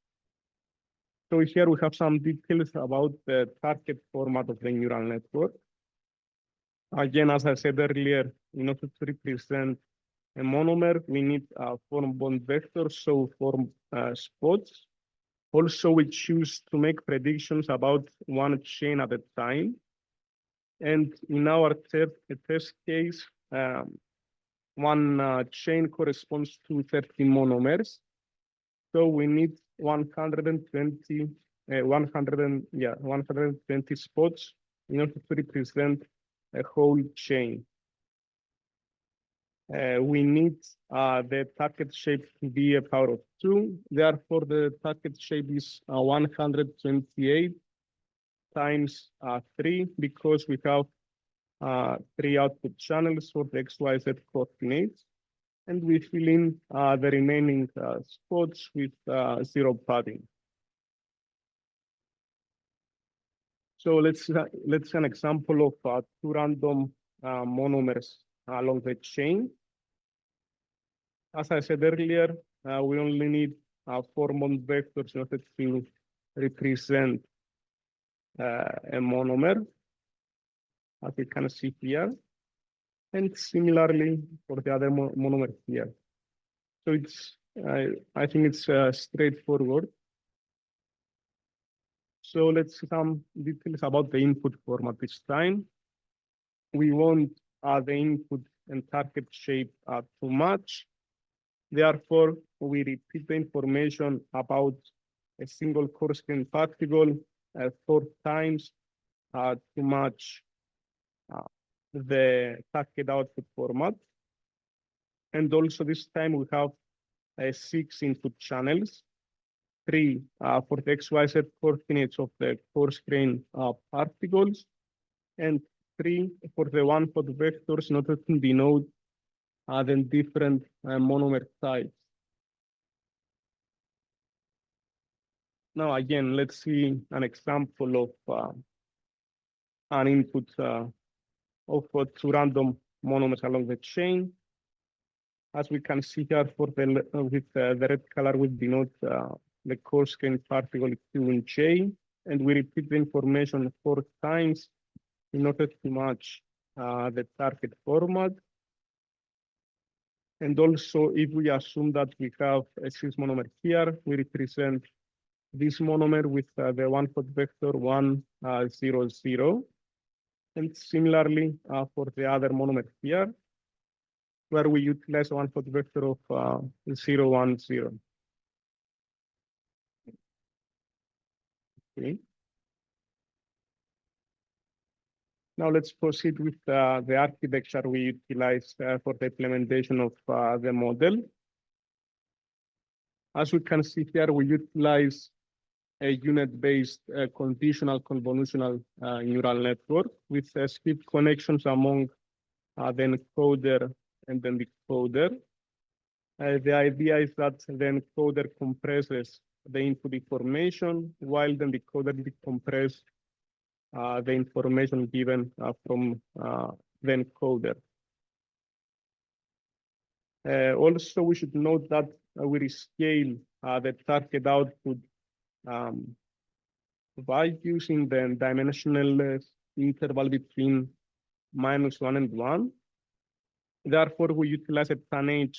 So here we have some details about the target format of the neural network. Again, as I said earlier, in order to represent a monomer, we need 4 bond vectors, so 4 spots. Also, we choose to make predictions about one chain at a time. And in our test case, one chain corresponds to 30 monomers. So we need 120 spots in order to represent a whole chain. We need the target shape to be a power of 2. Therefore, the target shape is 128 times 3, because we have 3 output channels for the XYZ coordinates. And we fill in the remaining spots with 0 padding. So let's see an example of 2 random monomers along the chain. As I said earlier, we only need 4 bond vectors in order to represent a monomer, as you can see here. And similarly for the other monomer here. So it's, I think it's straightforward. So let's see some details about the input format this time. We want the input and target shape to match. Therefore, we repeat the information about a single coarse grain particle 4 times to match the target output format. And also this time we have 6 input channels, 3 for the XYZ coordinates of the coarse grain particles, and 3 for the one-hot vectors in order to denote the different monomer types. Now, again, let's see an example of an input of two random monomers along the chain. As we can see here, for the with the red color, we denote the coarse grain particle Q in J, and we repeat the information 4 times in order to match the target format. And also, if we assume that we have a cis monomer here, we represent this monomer with the one-hot vector 1, 0, 0. And similarly, for the other monomer here, where we utilize one-hot vector of 0, 1, 0. Okay. Now let's proceed with the architecture we utilize for the implementation of the model. As we can see here, we utilize a unit-based conditional convolutional neural network with speed connections among the encoder and the decoder. The idea is that the encoder compresses the input information while the decoder decompresses the information given from the encoder. Also, we should note that we rescale the target output values in the dimensional interval between -1 and 1. Therefore, we utilize a tanh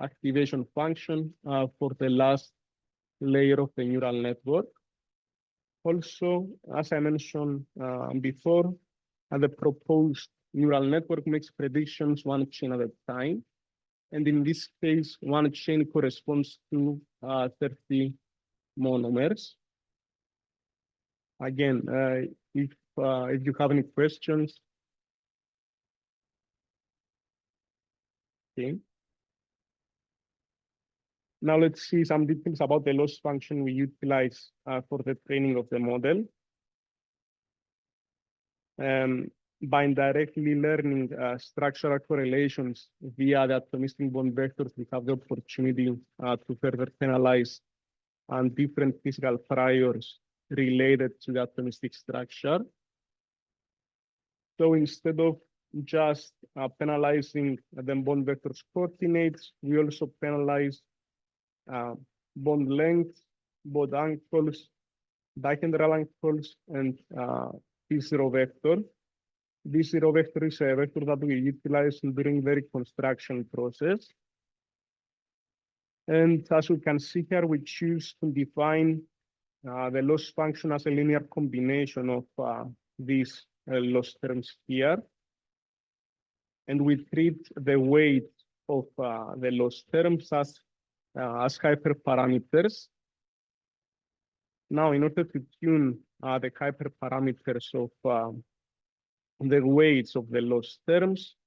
activation function for the last layer of the neural network. Also, as I mentioned before, the proposed neural network makes predictions 1 chain at a time. And in this case, 1 chain corresponds to 30 monomers. Again, if you have any questions. Okay. Now let's see some details about the loss function we utilize for the training of the model. By indirectly learning structural correlations via the atomistic bond vectors, we have the opportunity to further penalize different physical priors related to the atomistic structure. So instead of just penalizing the bond vectors coordinates, we also penalize bond lengths, bond angles, dihedral angles, and P0 vector. This zero vector is a vector that we utilize during the reconstruction process. And as we can see here, we choose to define the loss function as a linear combination of these loss terms here. And we treat the weight of the loss terms as hyperparameters. Now, in order to tune the hyperparameters of the weights of the loss terms,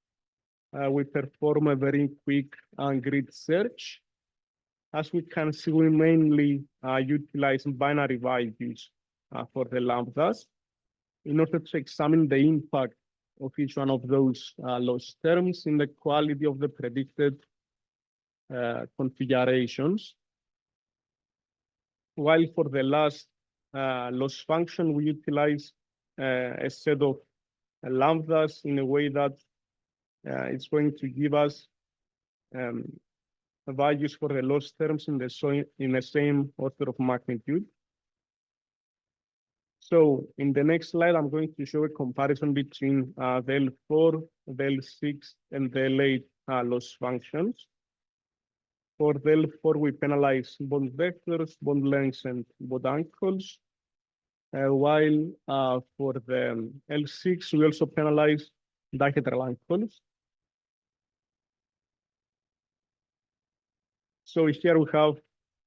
we perform a very quick grid search. As we can see, we mainly utilize binary values for the lambdas in order to examine the impact of each one of those loss terms in the quality of the predicted configurations. While for the last loss function, we utilize a set of lambdas in a way that it's going to give us values for the loss terms in the same order of magnitude. So in the next slide, I'm going to show a comparison between the L4, the L6, and the L8 loss functions. For the L4, we penalize bond vectors, bond lengths, and bond angles. While for the L6, we also penalize dihedral angles. So here we have,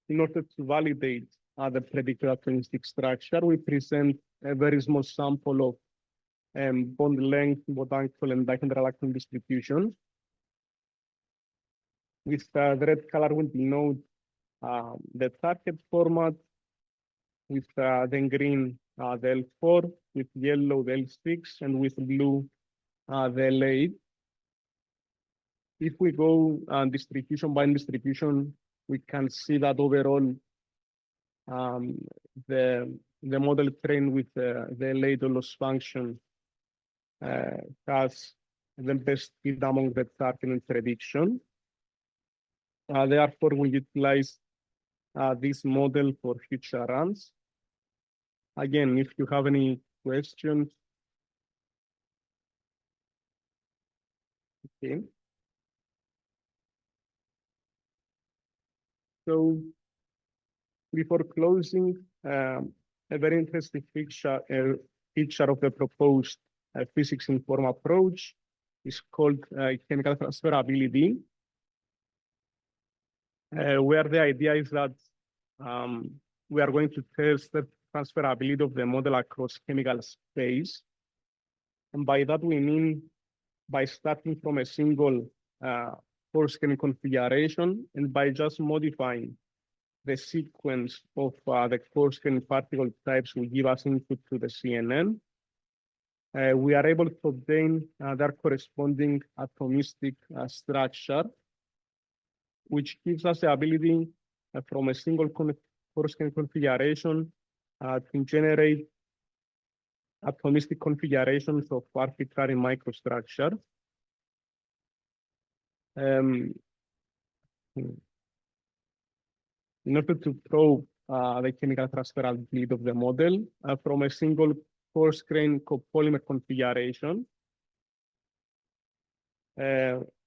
in order to validate the predicted atomistic structure, we present a very small sample of bond length, bond angle, and dihedral angle distribution. With the red color, we denote the target format, with then green the L4, with yellow the L6, and with blue the L8. If we go distribution by distribution, we can see that overall the model trained with the L8 loss function has the best fit among the target and prediction. Therefore, we utilize this model for future runs. Again, if you have any questions. Okay. So before closing, a very interesting feature of the proposed physics-informed approach is called chemical transferability, where the idea is that we are going to test the transferability of the model across chemical space. And by that, we mean by starting from a single coarse-grained configuration and by just modifying the sequence of the coarse-grained particle types will give us input to the CNN. We are able to obtain their corresponding atomistic structure, which gives us the ability from a single coarse-grained configuration to generate atomistic configurations of arbitrary microstructures. In order to probe the chemical transferability of the model from a single coarse-grained copolymer configuration,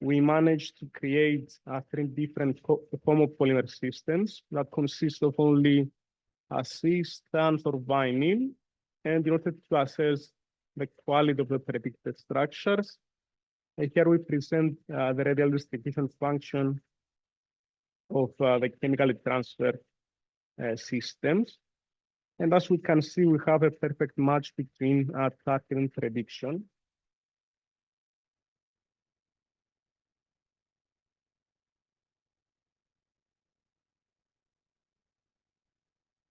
we managed to create 3 different homopolymer systems that consist of only cis, trans, or vinyl. And in order to assess the quality of the predicted structures, here we present the radial distribution function of the chemical transfer systems. And as we can see, we have a perfect match between target and prediction.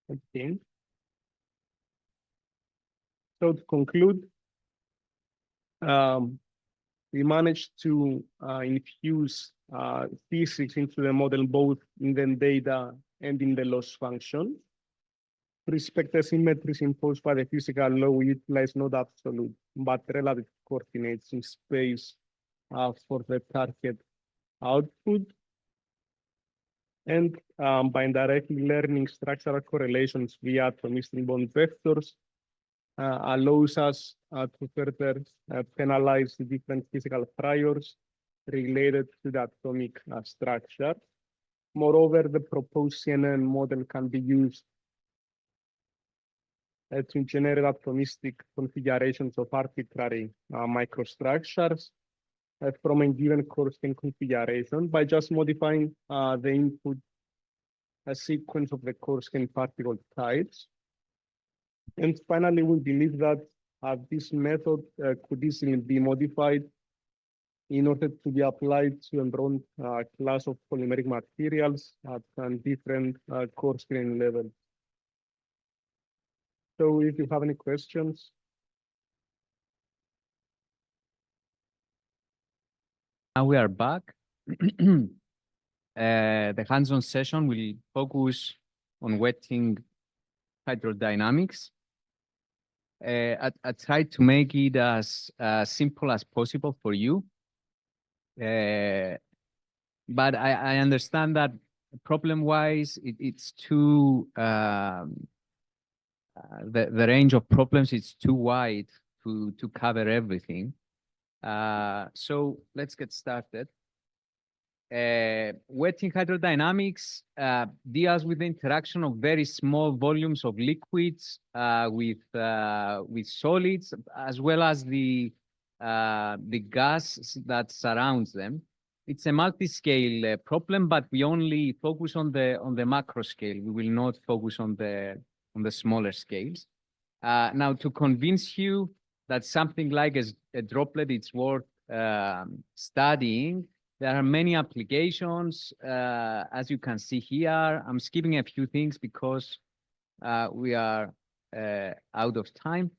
Okay. So to conclude, we managed to infuse physics into the model, both in the data and in the loss function. To respect the symmetries imposed by the physical law, we utilize not absolute, but relative coordinates in space for the target output. And by indirectly learning structural correlations via atomistic bond vectors, allows us to further penalize the different physical priors related to the atomic structure. Moreover, the proposed CNN model can be used to generate atomistic configurations of arbitrary microstructures from a given coarse-grained configuration by just modifying the input sequence of the coarse-grained particle types. And finally, we believe that this method could easily be modified in order to be applied to a broad class of polymeric materials at different coarse-grained levels. So if you have any questions. Now we are back. The hands-on session will focus on wetting hydrodynamics. I tried to make it as simple as possible for you. But I understand that problem-wise, it's too, the range of problems is too wide to cover everything. So let's get started. Wetting hydrodynamics deals with the interaction of very small volumes of liquids with solids, as well as the gas that surrounds them. It's a multi-scale problem, but we only focus on the macro scale. We will not focus on the smaller scales. Now, to convince you that something like a droplet is worth studying, there are many applications, as you can see here. I'm skipping a few things because we are out of time.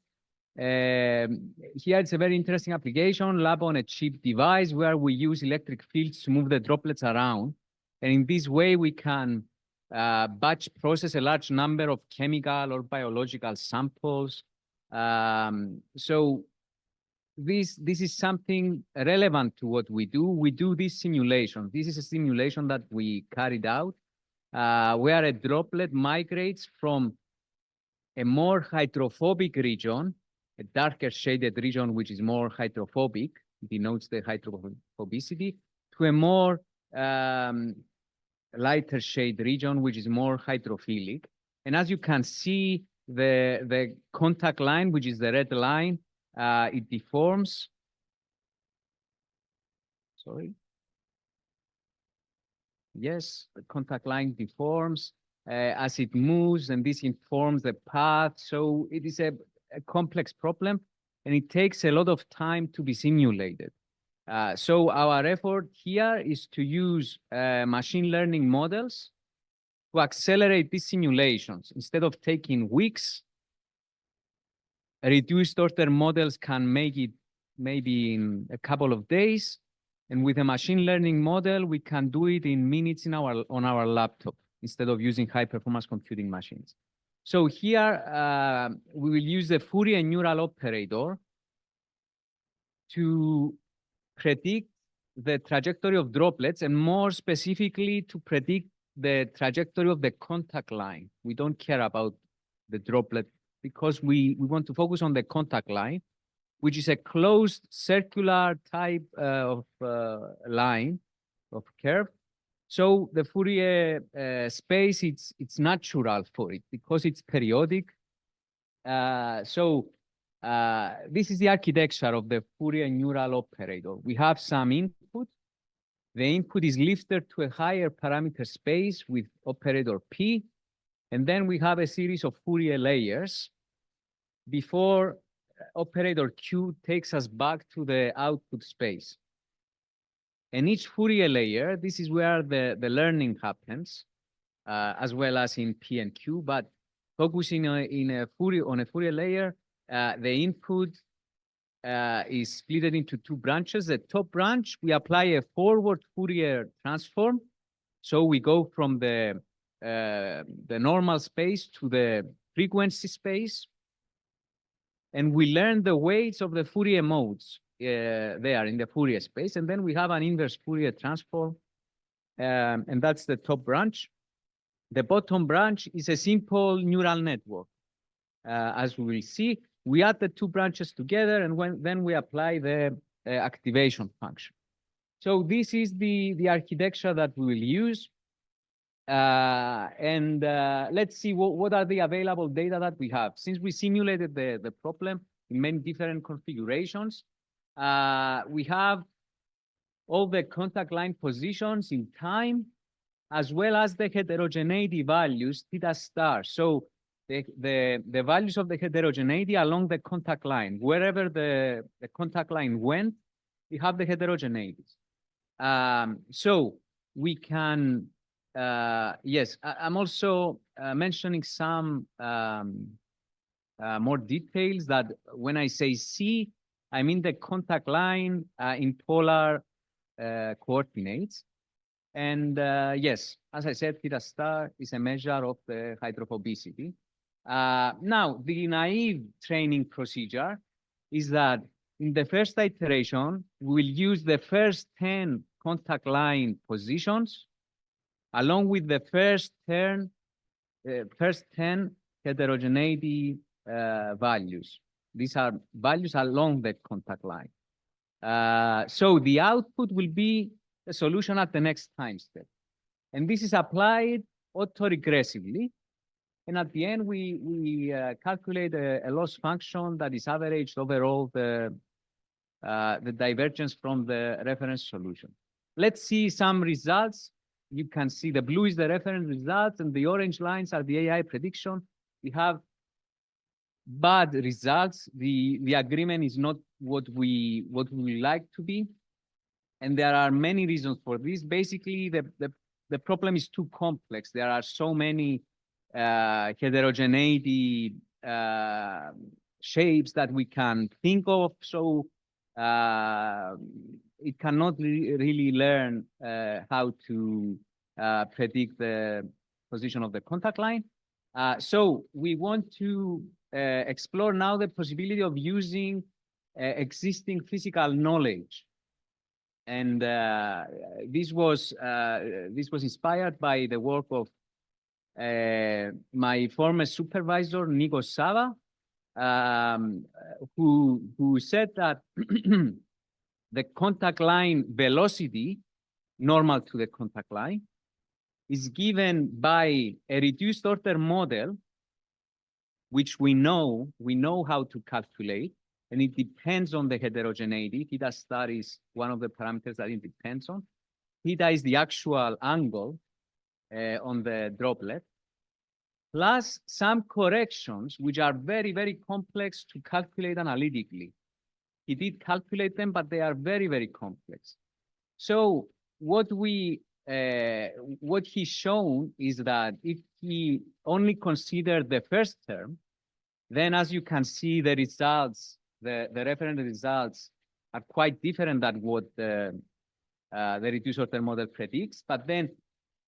Here it's a very interesting application, lab on a chip device, where we use electric fields to move the droplets around. And in this way, we can batch process a large number of chemical or biological samples. So this is something relevant to what we do. We do this simulation. This is a simulation that we carried out, where a droplet migrates from a more hydrophobic region, a darker shaded region, which is more hydrophobic, denotes the hydrophobicity, to a more lighter shade region, which is more hydrophilic. And as you can see, the contact line, which is the red line, it deforms. Sorry. Yes, the contact line deforms as it moves, and this informs the path. So it is a complex problem, and it takes a lot of time to be simulated. So our effort here is to use machine learning models to accelerate these simulations. Instead of taking weeks, reduced order models can make it maybe in a couple of days. And with a machine learning model, we can do it in minutes on our laptop instead of using high performance computing machines. So here we will use the Fourier neural operator to predict the trajectory of droplets, and more specifically to predict the trajectory of the contact line. We don't care about the droplet because we want to focus on the contact line, which is a closed circular type of line of curve. So the Fourier space, it's natural for it because it's periodic. This is the architecture of the Fourier neural operator. We have some input. The input is lifted to a higher parameter space with operator P. And then we have a series of Fourier layers before operator Q takes us back to the output space. And each Fourier layer, this is where the learning happens, as well as in P and Q. But focusing on a Fourier layer, the input is split into two branches. The top branch, we apply a forward Fourier transform. So we go from the normal space to the frequency space. And we learn the weights of the Fourier modes there in the Fourier space. And then we have an inverse Fourier transform. And that's the top branch. The bottom branch is a simple neural network. As we will see, we add the two branches together, and then we apply the activation function. So this is the architecture that we will use. Let's see what are the available data that we have. Since we simulated the problem in many different configurations, we have all the contact line positions in time, as well as the heterogeneity values, theta star. So the values of the heterogeneity along the contact line, wherever the contact line went, we have the heterogeneities. So we can, yes, I'm also mentioning some more details that when I say C, I mean the contact line in polar coordinates. And yes, as I said, theta star is a measure of the hydrophobicity. Now, the naive training procedure is that in the first iteration, we'll use the first 10 contact line positions along with the first 10 heterogeneity values. These are values along the contact line. So the output will be the solution at the next time step. And this is applied autoregressively. And at the end, we calculate a loss function that is averaged over all the divergence from the reference solution. Let's see some results. You can see the blue is the reference results, and the orange lines are the AI prediction. We have bad results. The agreement is not what we like to be. And there are many reasons for this. Basically, the problem is too complex. There are so many heterogeneity shapes that we can think of. So it cannot really learn how to predict the position of the contact line. So we want to explore now the possibility of using existing physical knowledge. And this was inspired by the work of my former supervisor, Nico Sava, who said that the contact line velocity, normal to the contact line, is given by a reduced order model, which we know how to calculate, and it depends on the heterogeneity. Theta star is one of the parameters that it depends on. Theta is the actual angle on the droplet, plus some corrections, which are very, very complex to calculate analytically. He did calculate them, but they are very, very complex. So what he's shown is that if he only considered the first term, then as you can see, the results, the reference results are quite different than what the reduced order model predicts. But then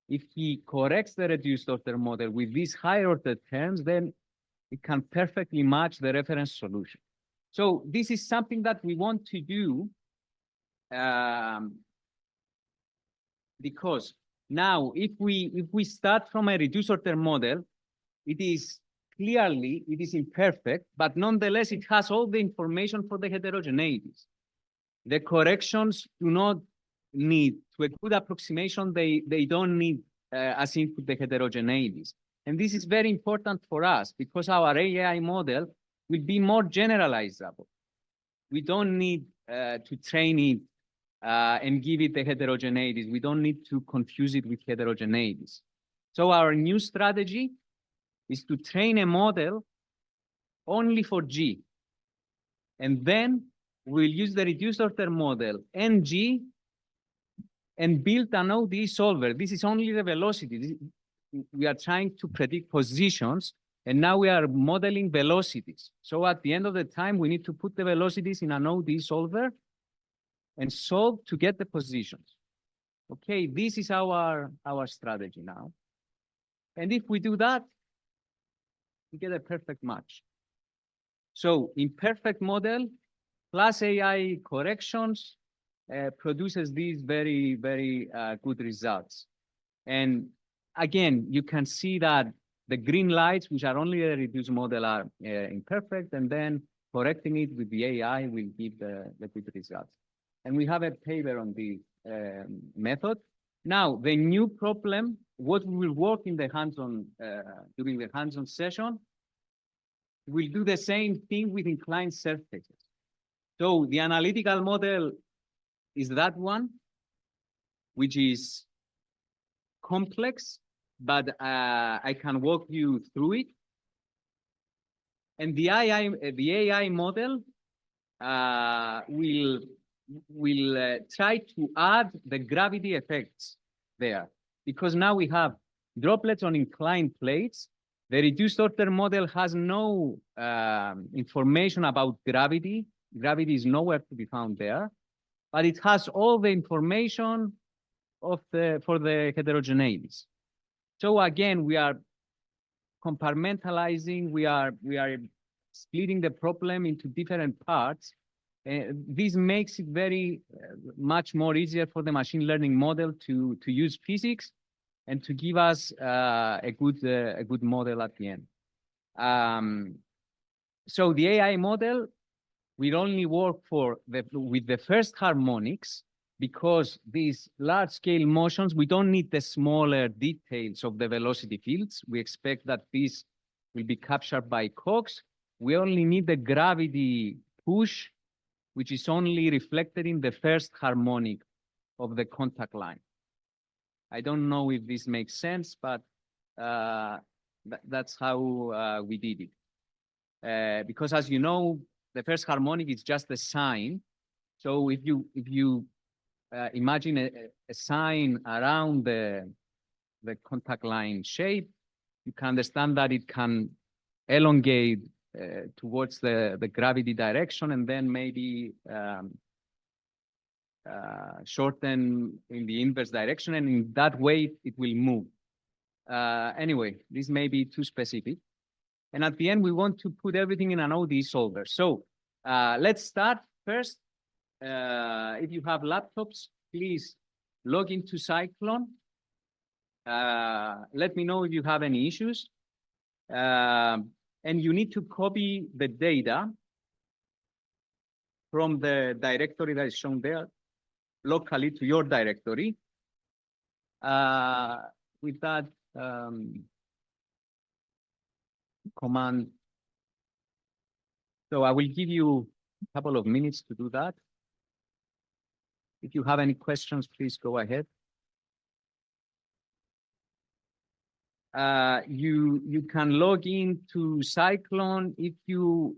if he corrects the reduced order model with these higher order terms, then it can perfectly match the reference solution. So this is something that we want to do because now if we start from a reduced order model, it is imperfect, but nonetheless it has all the information for the heterogeneities. The corrections do not need, to a good approximation, they don't need as input the heterogeneities. And this is very important for us because our AI model will be more generalizable. We don't need to train it and give it the heterogeneities. We don't need to confuse it with heterogeneities. So our new strategy is to train a model only for G. And then we'll use the reduced order model NG and build an ODE solver. This is only the velocity. We are trying to predict positions, and now we are modeling velocities. So at the end of the time, we need to put the velocities in an ODE solver and solve to get the positions. Okay, this is our strategy now. And if we do that, we get a perfect match. So imperfect model plus AI corrections produces these very, very good results. And again, you can see that the green lights, which are only a reduced model, are imperfect, and then correcting it with the AI will give the good results. And we have a paper on this method. Now, the new problem, what we will work in the hands-on, during the hands-on session, we'll do the same thing with inclined surfaces. So the analytical model is that one, which is complex, but I can walk you through it. And the AI model will try to add the gravity effects there, because now we have droplets on inclined plates. The reduced order model has no information about gravity. Gravity is nowhere to be found there, but it has all the information for the heterogeneities. So again, we are compartmentalizing, we are splitting the problem into different parts. This makes it very much more easier for the machine learning model to use physics and to give us a good model at the end. So the AI model will only work with the first harmonics, because these large-scale motions, we don't need the smaller details of the velocity fields. We expect that this will be captured by Cox. We only need the gravity push, which is only reflected in the first harmonic of the contact line. I don't know if this makes sense, but that's how we did it. Because as you know, the first harmonic is just a sine. So if you imagine a sine around the contact line shape, you can understand that it can elongate towards the gravity direction and then maybe shorten in the inverse direction, and in that way it will move. Anyway, this may be too specific. And at the end, we want to put everything in an ODE solver. So let's start first. If you have laptops, please log into Cyclone. Let me know if you have any issues. And you need to copy the data from the directory that is shown there locally to your directory. With that command. So I will give you a couple of minutes to do that. If you have any questions, please go ahead. You can log into Cyclone if you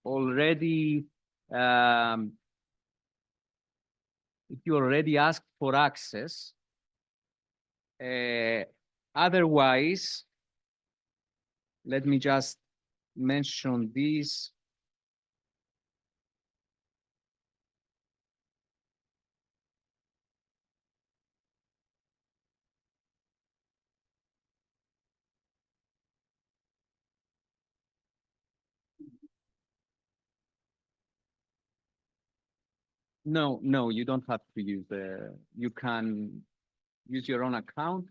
already asked for access. Otherwise, let me just mention this. No, you don't have to use you can use your own account.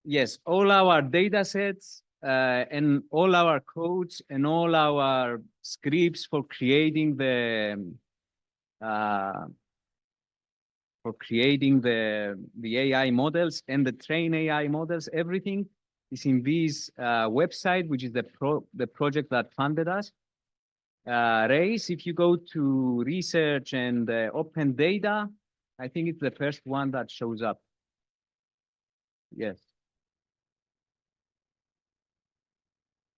Yes, all our data sets and all our codes and all our scripts for creating the AI models and the train AI models, everything is in this website, which is the project that funded us. Race, if you go to research and open data, I think it's the first one that shows up. Yes.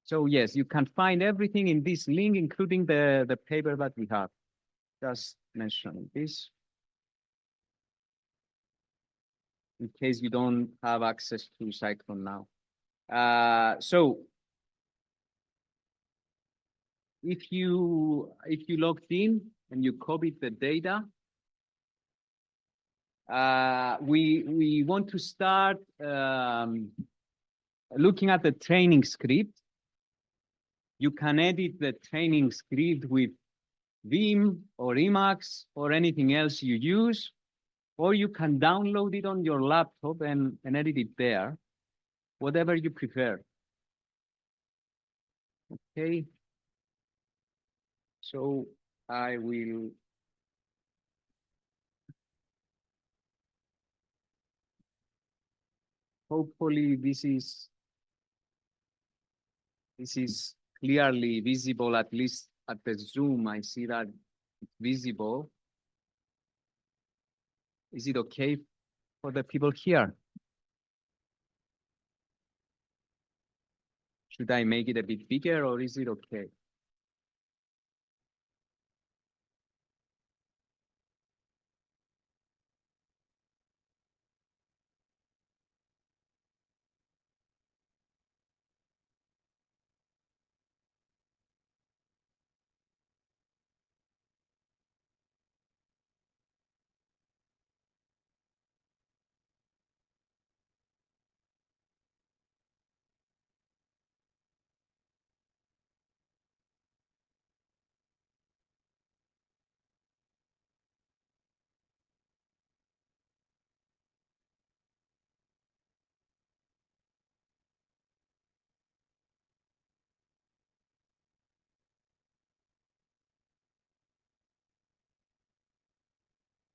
So yes, you can find everything in this link, including the paper that we have. Just mentioning this, in case you don't have access to Cyclone now. So if you logged in and you copied the data, we want to start looking at the training script. You can edit the training script with Vim or Emacs or anything else you use, or you can download it on your laptop and edit it there, whatever you prefer. Okay. So I will. Hopefully this is clearly visible, at least at the Zoom. I see that it's visible. Is it okay for the people here? Should I make it a bit bigger or is it okay?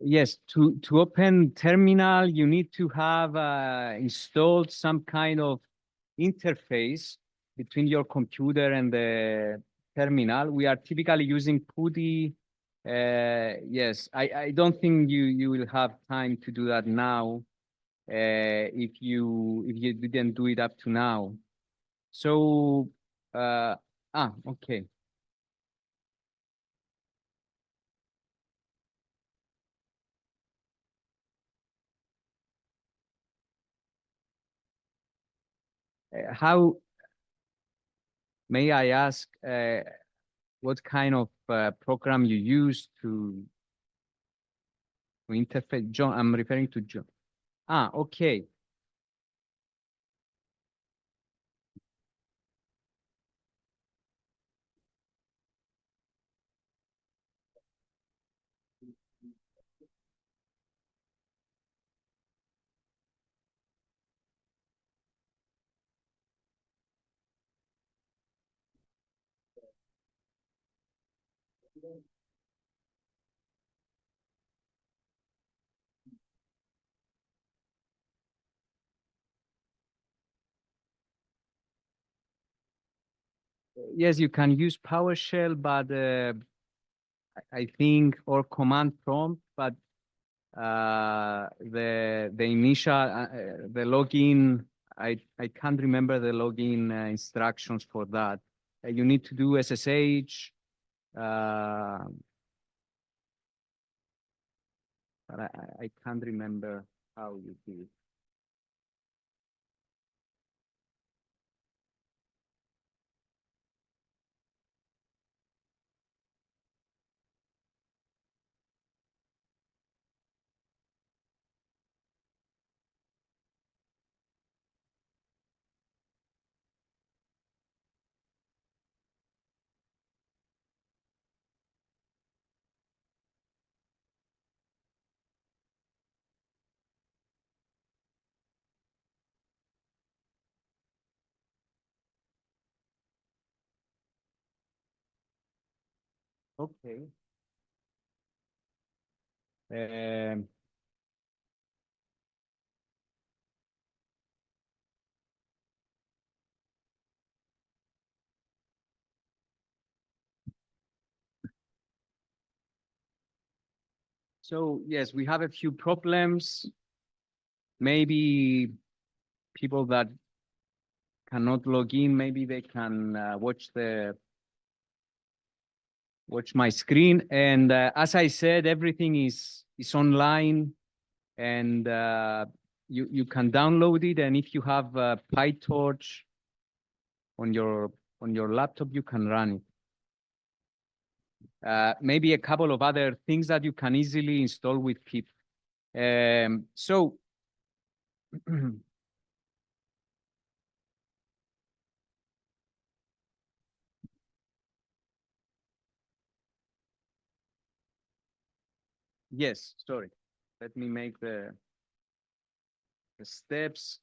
Yes, to open terminal, you need to have installed some kind of interface between your computer and the terminal. We are typically using PuTTY. Yes, I don't think you will have time to do that now if you didn't do it up to now. So okay. how may I ask what kind of program you use to interface? John, I'm referring to John. Ah, okay. Yes, you can use PowerShell, but I think, or command prompt, but the initial the login, I can't remember the login instructions for that. You need to do SSH. But I can't remember how you do it. Okay. So yes, we have a few problems. Maybe people that cannot log in, maybe they can watch my screen. And as I said, everything is online, and you can download it. And if you have PyTorch on your laptop, you can run it. Maybe a couple of other things that you can easily install with pip. So yes, sorry. Let me make the steps.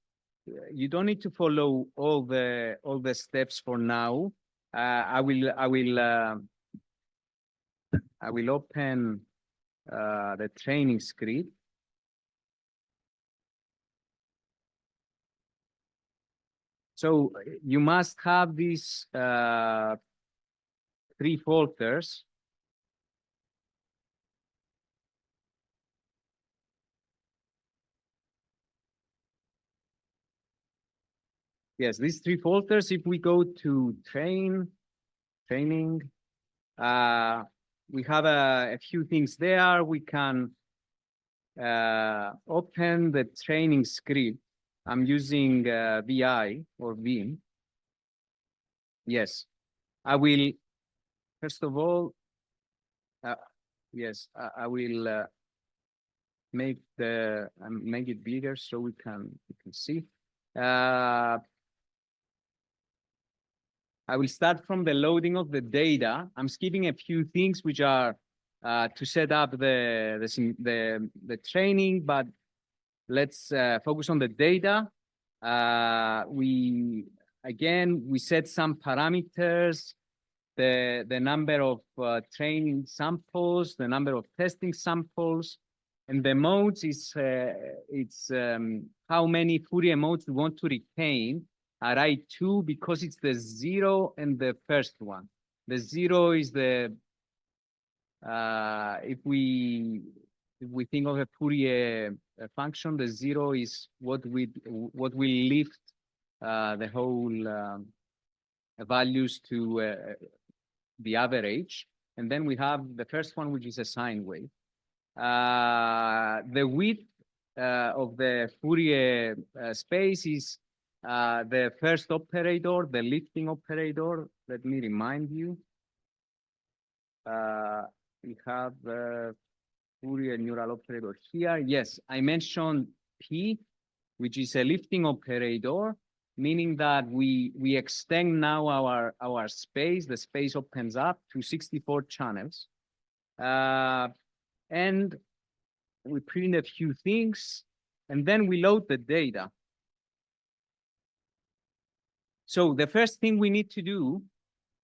You don't need to follow all the steps for now. I will open the training script. So you must have these 3 folders. Yes, these 3 folders. If we go to training, we have a few things there. We can open the training script. I'm using VI or Vim. Yes, I will. First of all, yes, I will make it bigger so we can see. I will start from the loading of the data. I'm skipping a few things which are to set up the training, but let's focus on the data. We set some parameters, the number of training samples, the number of testing samples, and the modes is how many Fourier modes we want to retain. I write 2 because it's the 0 and the first one. The 0 is the if we think of a Fourier function, the 0 is what we lift the whole values to the average, and then we have the first one, which is a sine wave. The width of the Fourier space is The first operator, the lifting operator, let me remind you. We have Fourier neural operator here. Yes, I mentioned P, which is a lifting operator, meaning that we extend now our space. The space opens up to 64 channels. And we print a few things, and then we load the data. So the first thing we need to do,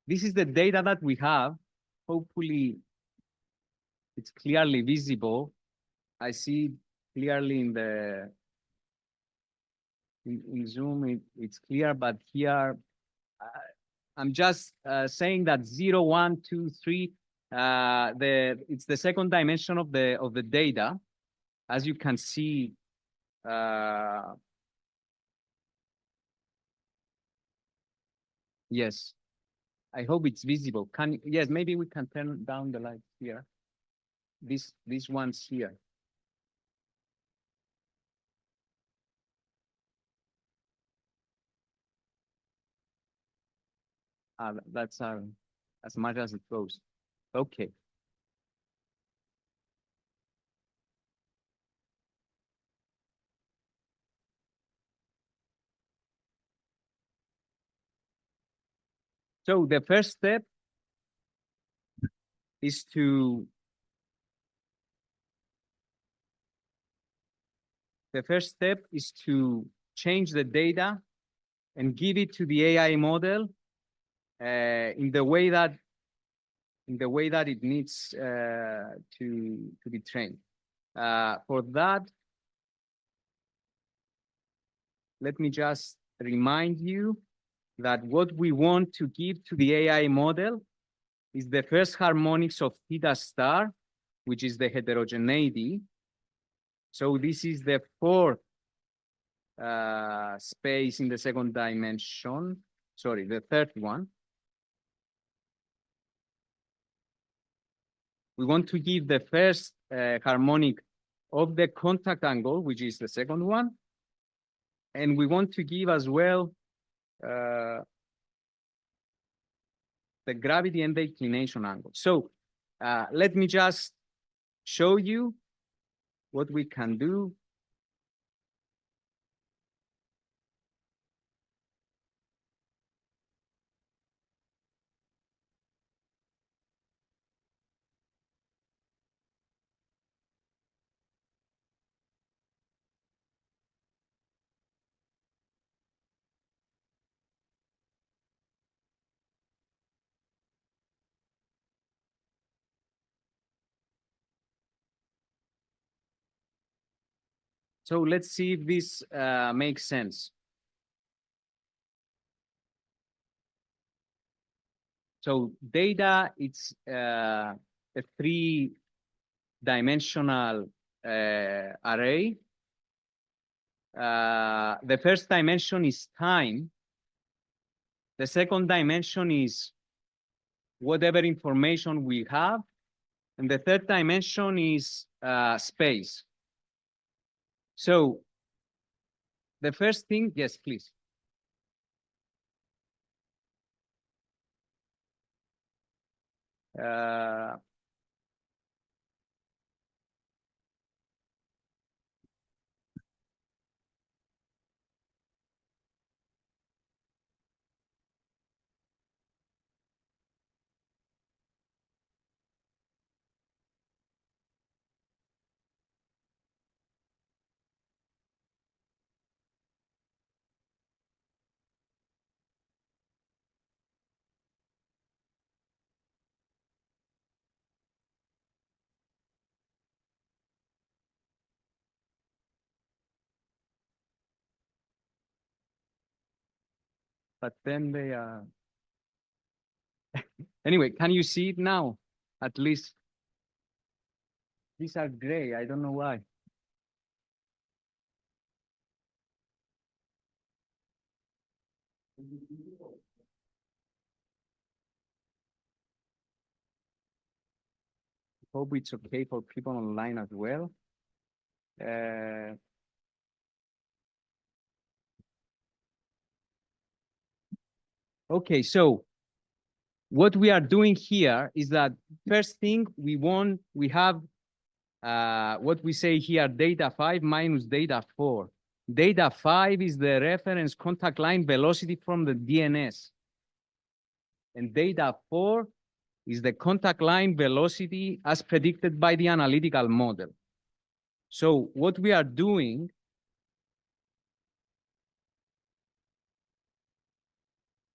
this is the data that we have. Hopefully, it's clearly visible. I see clearly in the in Zoom, it's clear, but here I'm just saying that 0, 1, 2, 3. It's the second dimension of the data, as you can see. Yes, I hope it's visible. Yes, maybe we can turn down the light here. These ones here. That's as much as it goes. Okay. So the first step is to change the data and give it to the AI model in the way that it needs to be trained. For that, let me just remind you that what we want to give to the AI model is the first harmonics of theta star, which is the heterogeneity. So this is the fourth space in the second dimension. Sorry, the third one. We want to give the first harmonic of the contact angle, which is the second one. And we want to give as well the gravity and the inclination angle. So let me just show you what we can do. So let's see if this makes sense. So data, it's a three-dimensional array. The first dimension is time. The second dimension is whatever information we have. And the third dimension is space. So the first thing, yes, please. But then they are. Anyway, can you see it now? At least. These are gray. I don't know why. Hope it's okay for people online as well. Okay, so what we are doing here is that first thing we have what we say here, data 5 minus data 4. Data 5 is the reference contact line velocity from the DNS. And data 4 is the contact line velocity as predicted by the analytical model. So what we are doing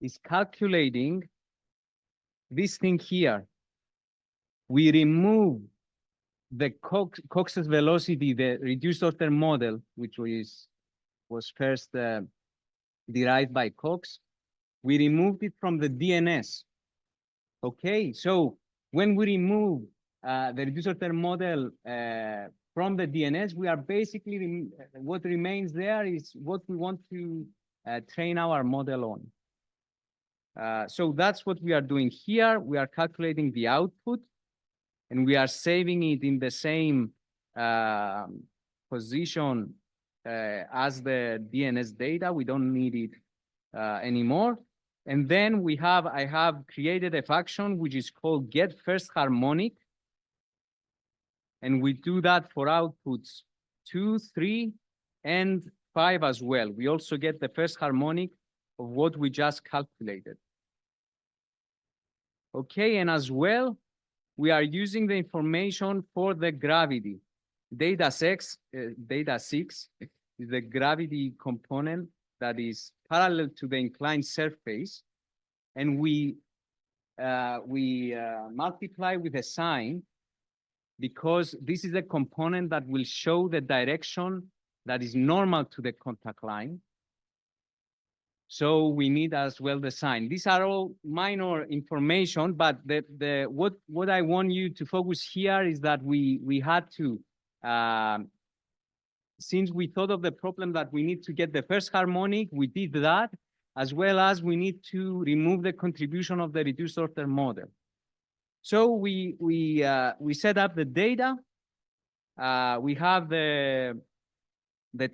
is calculating this thing here. We remove the Cox's velocity, the reduced order model, which was first derived by Cox. We removed it from the DNS. Okay, so when we remove the reduced order model from the DNS, we are basically, what remains there is what we want to train our model on. So that's what we are doing here. We are calculating the output, and we are saving it in the same position as the DNS data. We don't need it anymore. And then I have created a function which is called get first harmonic. And we do that for outputs 2, 3, and 5 as well. We also get the first harmonic of what we just calculated. Okay, and as well, we are using the information for the gravity. Data 6 is the gravity component that is parallel to the inclined surface. And we multiply with a sign because this is a component that will show the direction that is normal to the contact line. So we need as well the sign. These are all minor information, but what I want you to focus here is that we had to, since we thought of the problem that we need to get the first harmonic, we did that, as well as we need to remove the contribution of the reduced order model. So we set up the data. We have the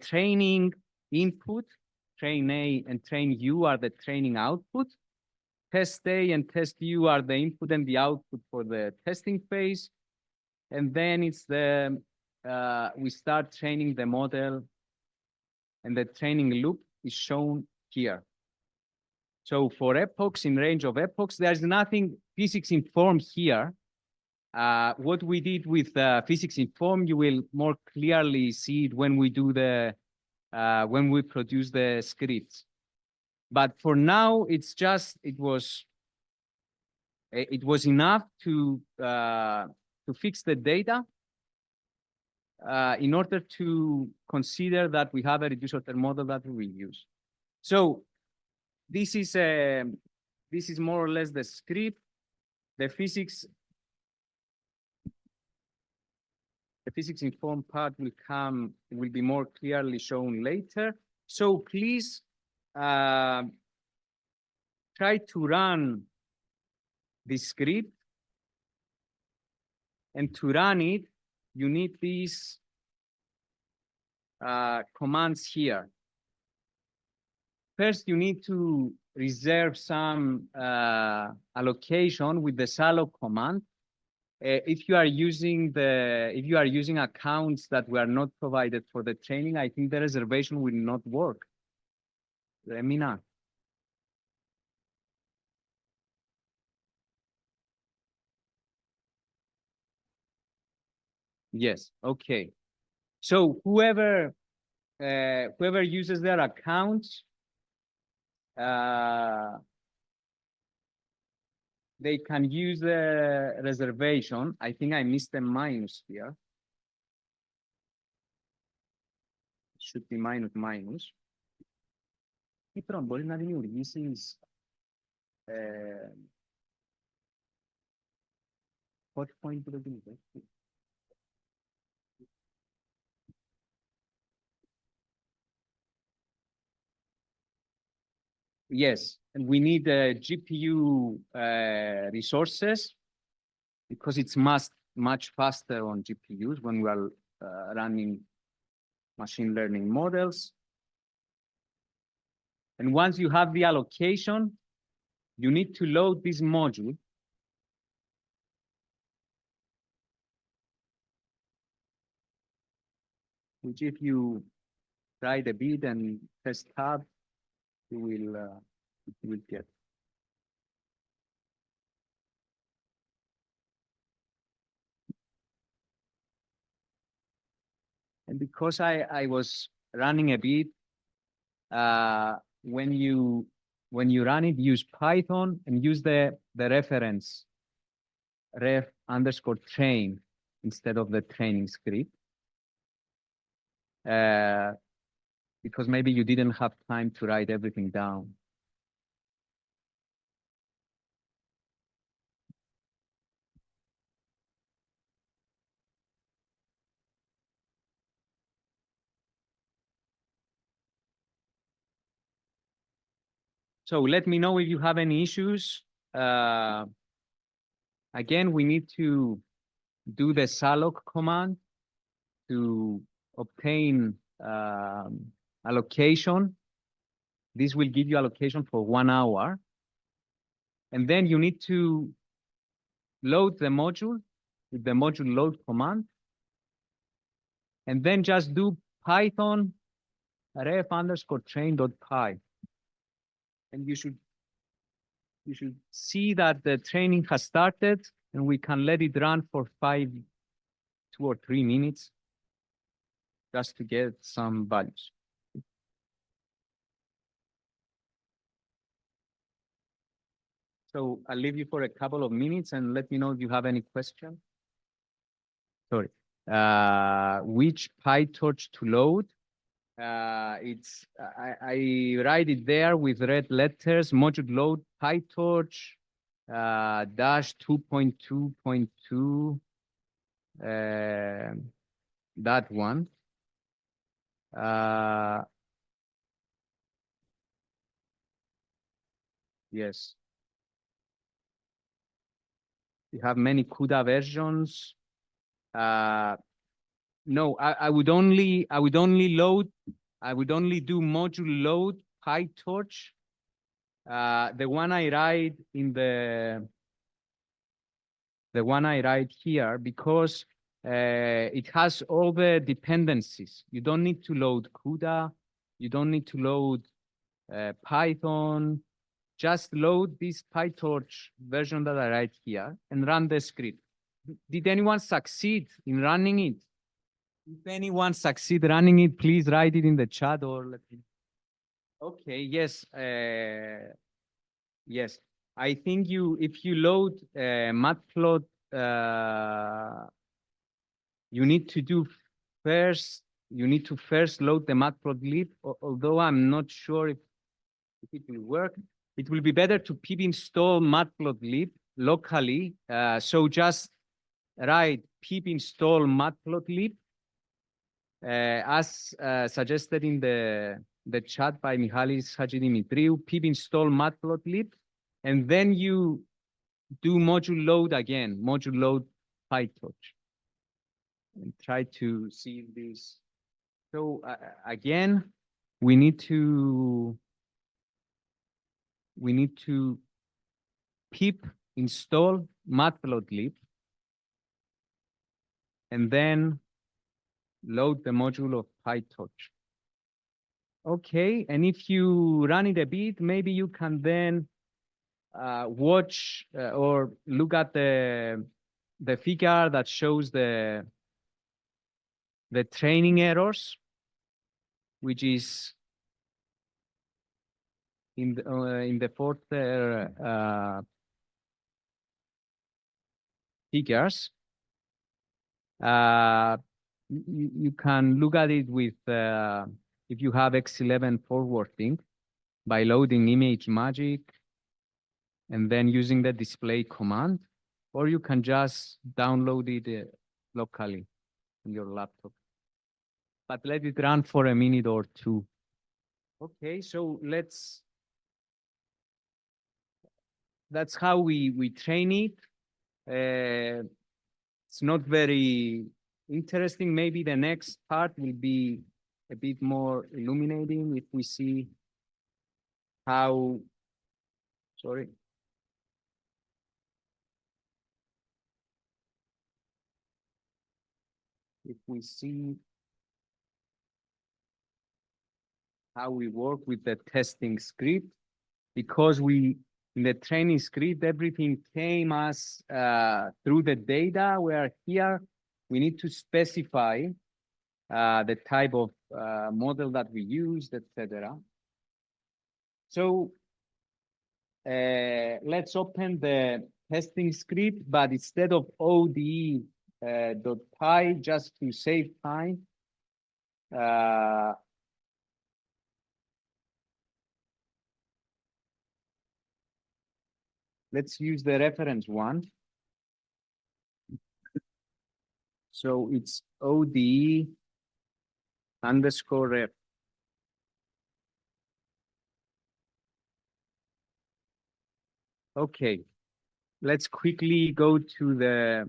training input. Train A and train U are the training output. Test A and test U are the input and the output for the testing phase. And then it's we start training the model, and the training loop is shown here. So for epochs, in range of epochs, there's nothing physics informed here. What we did with physics informed, you will more clearly see it when we do when we produce the scripts. But for now, it's just, it was enough to fix the data in order to consider that we have a reduced order model that we will use. So this is more or less the script. The physics informed part will be more clearly shown later. So please try to run the script. And to run it, you need these commands here. First, you need to reserve some allocation with the sallow command. If you are using accounts that were not provided for the training, I think the reservation will not work. Let me know. Yes, okay. So whoever uses their accounts, they can use the reservation. I think I missed the minus here. It should be minus. Τώρα μπορεί να δημιουργήσεις hot point που δεν δημιουργείς. Yes, and we need GPU resources because it's much faster on GPUs when we are running machine learning models. And once you have the allocation, you need to load this module. Which if you try the bit and press tab, you will get. And because I was running a bit, when you run it, use Python and use the reference ref_train instead of the training script. Because maybe you didn't have time to write everything down. So let me know if you have any issues. Again, we need to do the salloc command to obtain allocation. This will give you allocation for 1 hour. And then you need to load the module with the module load command. And then just do Python ref_train.py. And you should see that the training has started, and we can let it run for 2 or 3 minutes just to get some values. So I'll leave you for a couple of minutes and let me know if you have any question. Sorry. Which PyTorch to load? I write it there with red letters, module load PyTorch dash 2.2.2, that one. Yes. You have many CUDA versions. No, I would only do module load PyTorch. The one I write here, because it has all the dependencies. You don't need to load CUDA. You don't need to load Python. Just load this PyTorch version that I write here and run the script. Did anyone succeed in running it? If anyone succeed running it, please write it in the chat or let me. Okay, yes. Yes, I think if you load Matplot, you need to first load the Matplotlib, although I'm not sure if it will work. It will be better to pip install Matplotlib locally. So just write pip install Matplotlib as suggested in the chat by Mihalis Hagidimitriou, pip install Matplotlib, and then you do module load again, module load PyTorch, and try to see this. So again, we need to pip install Matplotlib, and then load the module of PyTorch. Okay, and if you run it a bit, maybe you can then watch or look at the figure that shows the training errors, which is in the fourth figures. You can look at it with if you have X11 forwarding by loading ImageMagick and then using the display command, or you can just download it locally on your laptop. But let it run for a minute or two. Okay, so that's how we train it. It's not very interesting. Maybe the next part will be a bit more illuminating if we see how, sorry, if we see how we work with the testing script, because in the training script, everything came as through the data, where here we need to specify the type of model that we used, etc. So let's open the testing script, but instead of ODE .py, just to save time, let's use the reference one. So it's ODE _ref. Okay, let's quickly go to the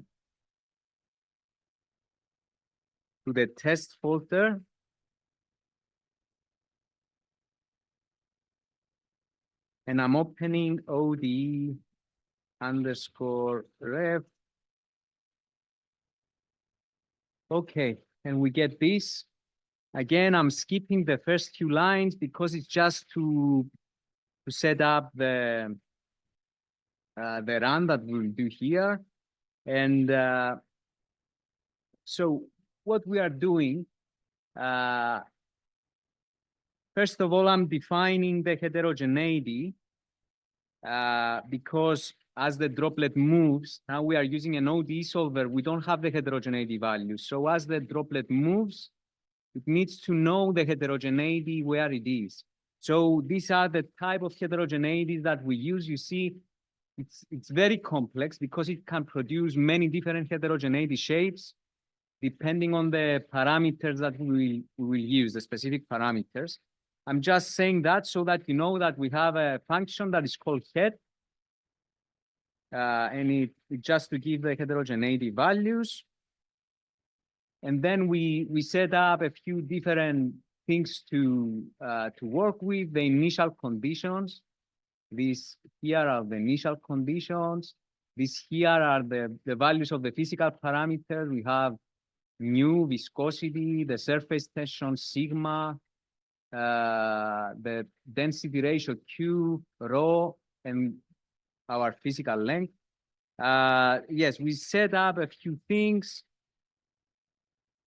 test folder. And I'm opening ODE _ref. Okay, and we get this. Again, I'm skipping the first few lines because it's just to set up the run that we'll do here. And so what we are doing, first of all, I'm defining the heterogeneity because as the droplet moves, now we are using an ODE solver, we don't have the heterogeneity value. So as the droplet moves, it needs to know the heterogeneity where it is. So these are the type of heterogeneities that we use. You see, it's very complex because it can produce many different heterogeneity shapes depending on the parameters that we will use, the specific parameters. I'm just saying that so that you know that we have a function that is called head. And it just to give the heterogeneity values. And then we set up a few different things to work with, the initial conditions. These here are the initial conditions. These here are the values of the physical parameters. We have mu, viscosity, the surface tension, sigma, the density ratio Q, rho, and our physical length. Yes, we set up a few things.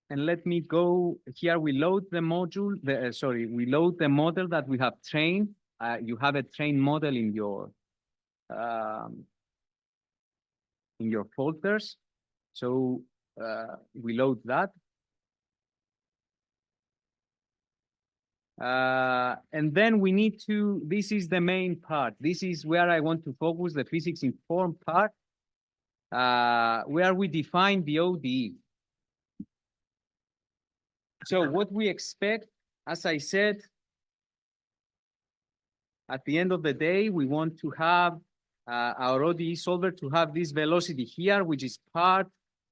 And let me go here. We load the module. We load the model that we have trained. You have a trained model in your folders. So we load that. And then we need to, this is the main part. This is where I want to focus, the physics informed part, where we define the ODE. So what we expect, as I said, at the end of the day, we want to have our ODE solver to have this velocity here, which is part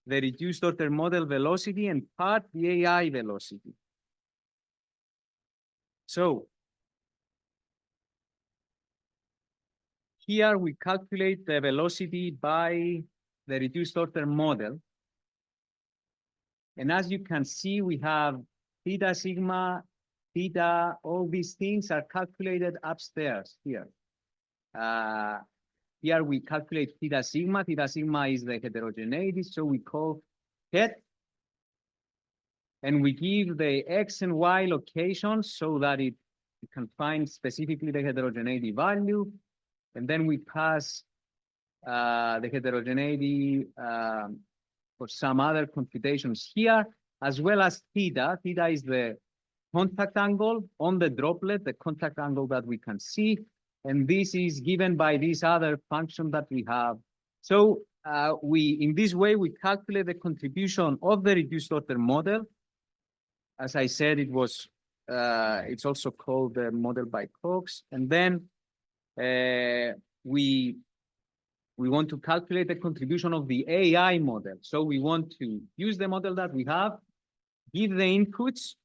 the reduced order model velocity and part the AI velocity. So here we calculate the velocity by the reduced order model. And as you can see, we have theta, sigma, theta, all these things are calculated upstairs here. Here we calculate theta sigma. Theta sigma is the heterogeneity, so we call head. And we give the X and Y locations so that it can find specifically the heterogeneity value. And then we pass the heterogeneity for some other computations here, as well as theta. Theta is the contact angle on the droplet, the contact angle that we can see. And this is given by this other function that we have. So in this way, we calculate the contribution of the reduced order model. As I said, it's also called the model by Cox. And then we want to calculate the contribution of the AI model. So we want to use the model that we have, give the inputs.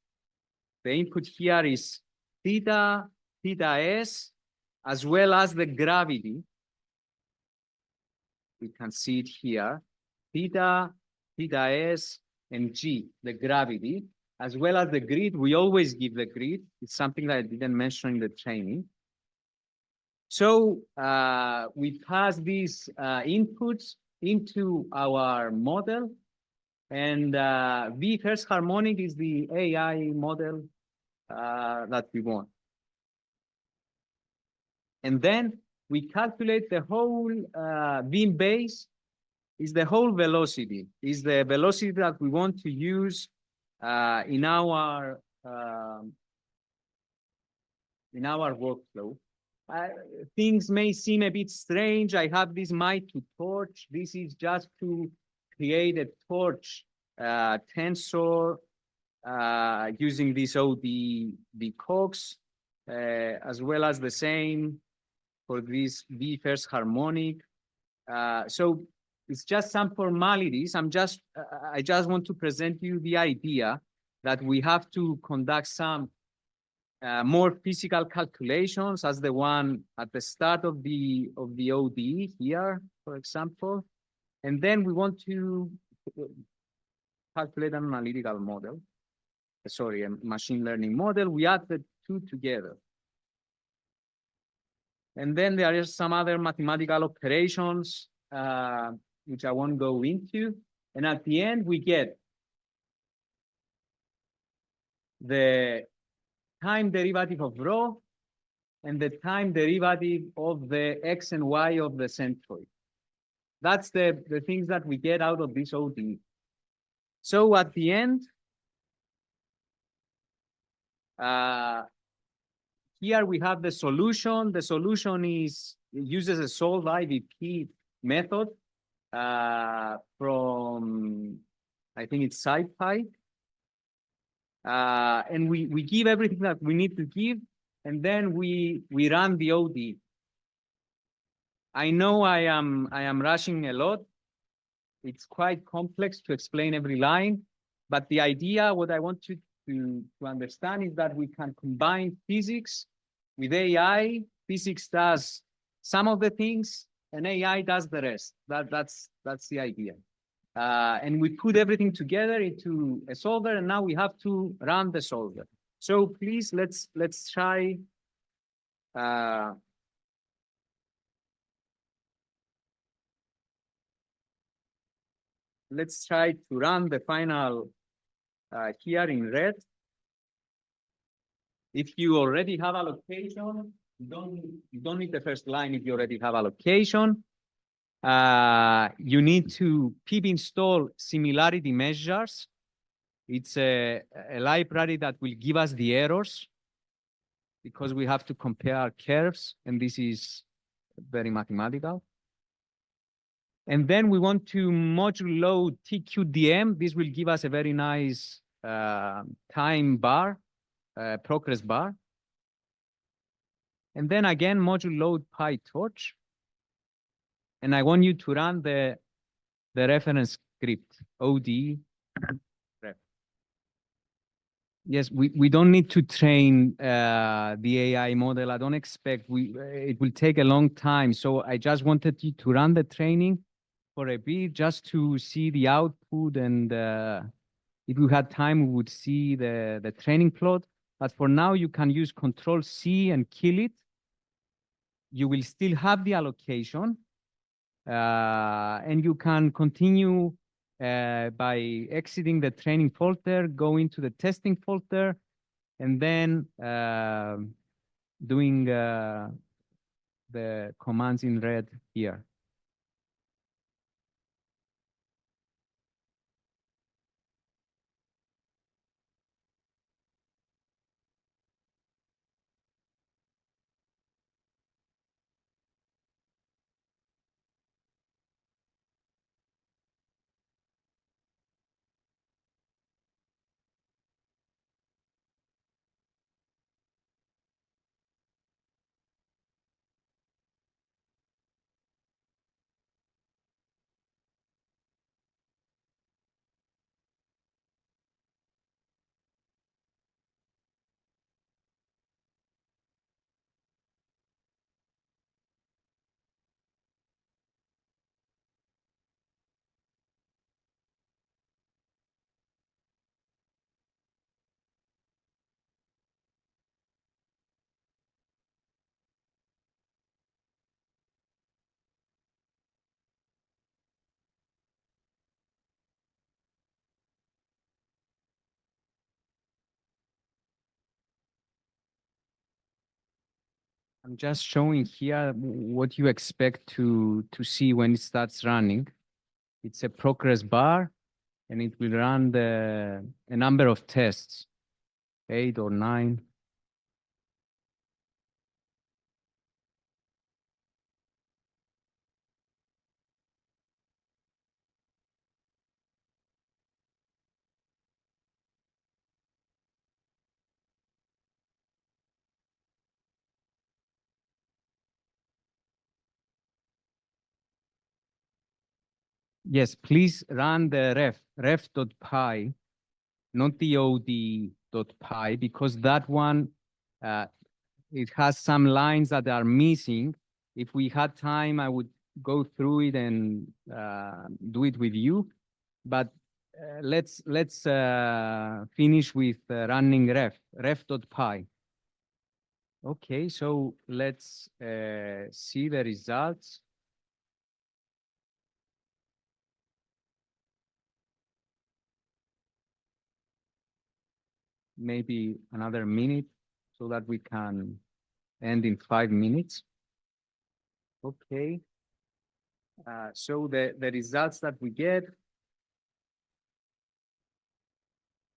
The input here is theta, theta S, as well as the gravity. We can see it here. Theta, theta S, and G, the gravity, as well as the grid. We always give the grid. It's something that I didn't mention in the training. So we pass these inputs into our model, and V first harmonic is the AI model that we want. And then we calculate the whole beam base is the whole velocity, is the velocity that we want to use in our workflow. Things may seem a bit strange. I have this mic to torch. This is just to create a torch tensor using this OD cox, as well as the same for this V first harmonic. So it's just some formalities. I just want to present you the idea that we have to conduct some more physical calculations, as the one at the start of the ODE here, for example. And then we want to calculate an analytical model. Sorry, a machine learning model. We add the two together. And then there are some other mathematical operations, which I won't go into. And at the end, we get the time derivative of rho and the time derivative of the x and y of the centroid. That's the things that we get out of this ODE. So at the end, here we have the solution. The solution uses a solve IVP method from, I think it's SciPy. And we give everything that we need to give, and then we run the OD. I know I am rushing a lot. It's quite complex to explain every line, but the idea, what I want you to understand, is that we can combine physics with AI. Physics does some of the things, and AI does the rest. That's the idea. And we put everything together into a solver, and now we have to run the solver. So please, let's try. Let's try to run the final here in red. If you already have allocation, you don't need the first line if you already have allocation. You need to pip install similarity measures. It's a library that will give us the errors because we have to compare curves, and this is very mathematical. And then we want to module load TQDM. This will give us a very nice time bar, progress bar. And then again, module load PyTorch. And I want you to run the reference script, OD ref. Yes, we don't need to train the AI model. I don't expect it will take a long time. So I just wanted you to run the training for a bit just to see the output. And if you had time, we would see the training plot. But for now, you can use Control-C and kill it. You will still have the allocation. And you can continue by exiting the training folder, go into the testing folder, and then doing the commands in red here. I'm just showing here what you expect to see when it starts running. It's a progress bar, and it will run a number of tests, 8 or 9. Yes, please run the ref.py, not the od.py, because that one, it has some lines that are missing. If we had time, I would go through it and do it with you. But let's finish with running ref.py. Okay, so let's see the results. Maybe another minute so that we can end in 5 minutes. Okay. So the results that we get,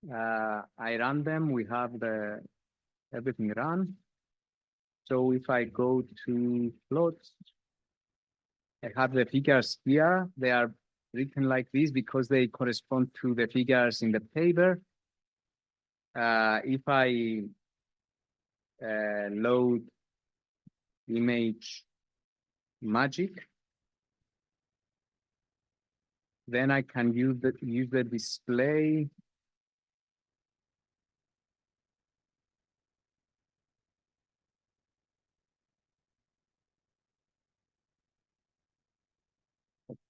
I run them. We have everything run. So if I go to plots, I have the figures here. They are written like this because they correspond to the figures in the paper. If I load image magic, then I can use the display.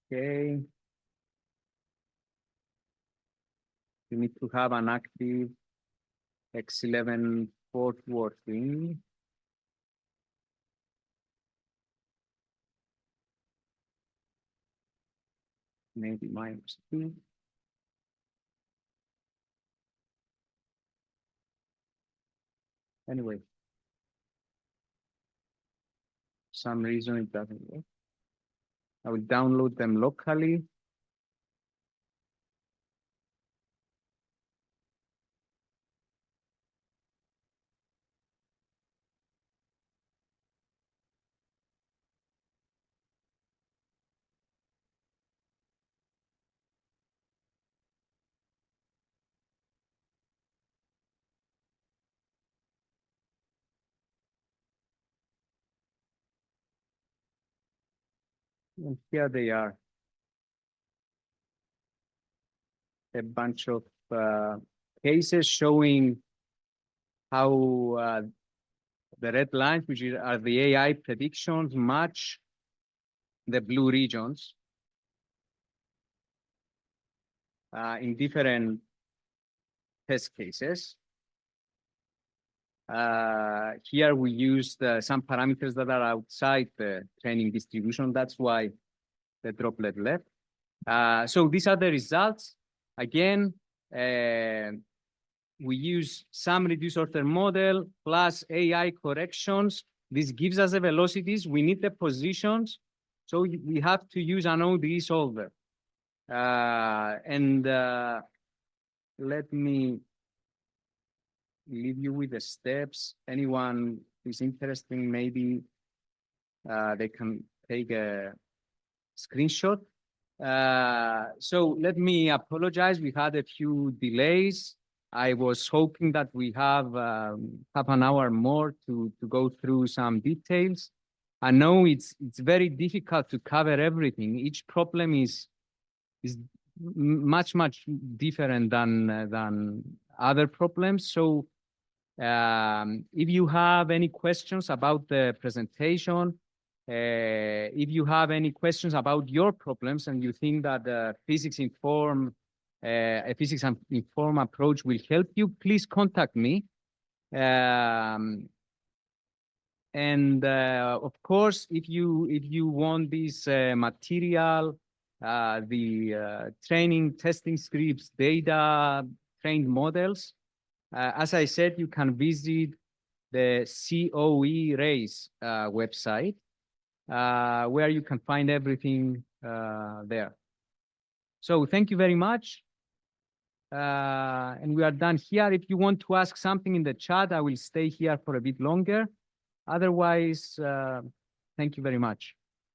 Okay. You need to have an active X11 port working. Maybe -2. Anyway, some reason it doesn't work. I will download them locally. And here they are. A bunch of cases showing how the red lines, which are the AI predictions, match the blue regions in different test cases. Here we used some parameters that are outside the training distribution. That's why the droplet left. So these are the results. Again, we use some reduced order model plus AI corrections. This gives us the velocities. We need the positions. So we have to use an ODE solver. Let me leave you with the steps. Anyone who's interested, maybe they can take a screenshot. So let me apologize. We had a few delays. I was hoping that we have half an hour more to go through some details. I know it's very difficult to cover everything. Each problem is much different than other problems. So if you have any questions about the presentation, if you have any questions about your problems and you think that a physics informed approach will help you, please contact me. Of course, if you want this material, the training, testing scripts, data, trained models, as I said, you can visit the COE Race website, where you can find everything there. So thank you very much. And we are done here. If you want to ask something in the chat, I will stay here for a bit longer. Otherwise, thank you very much.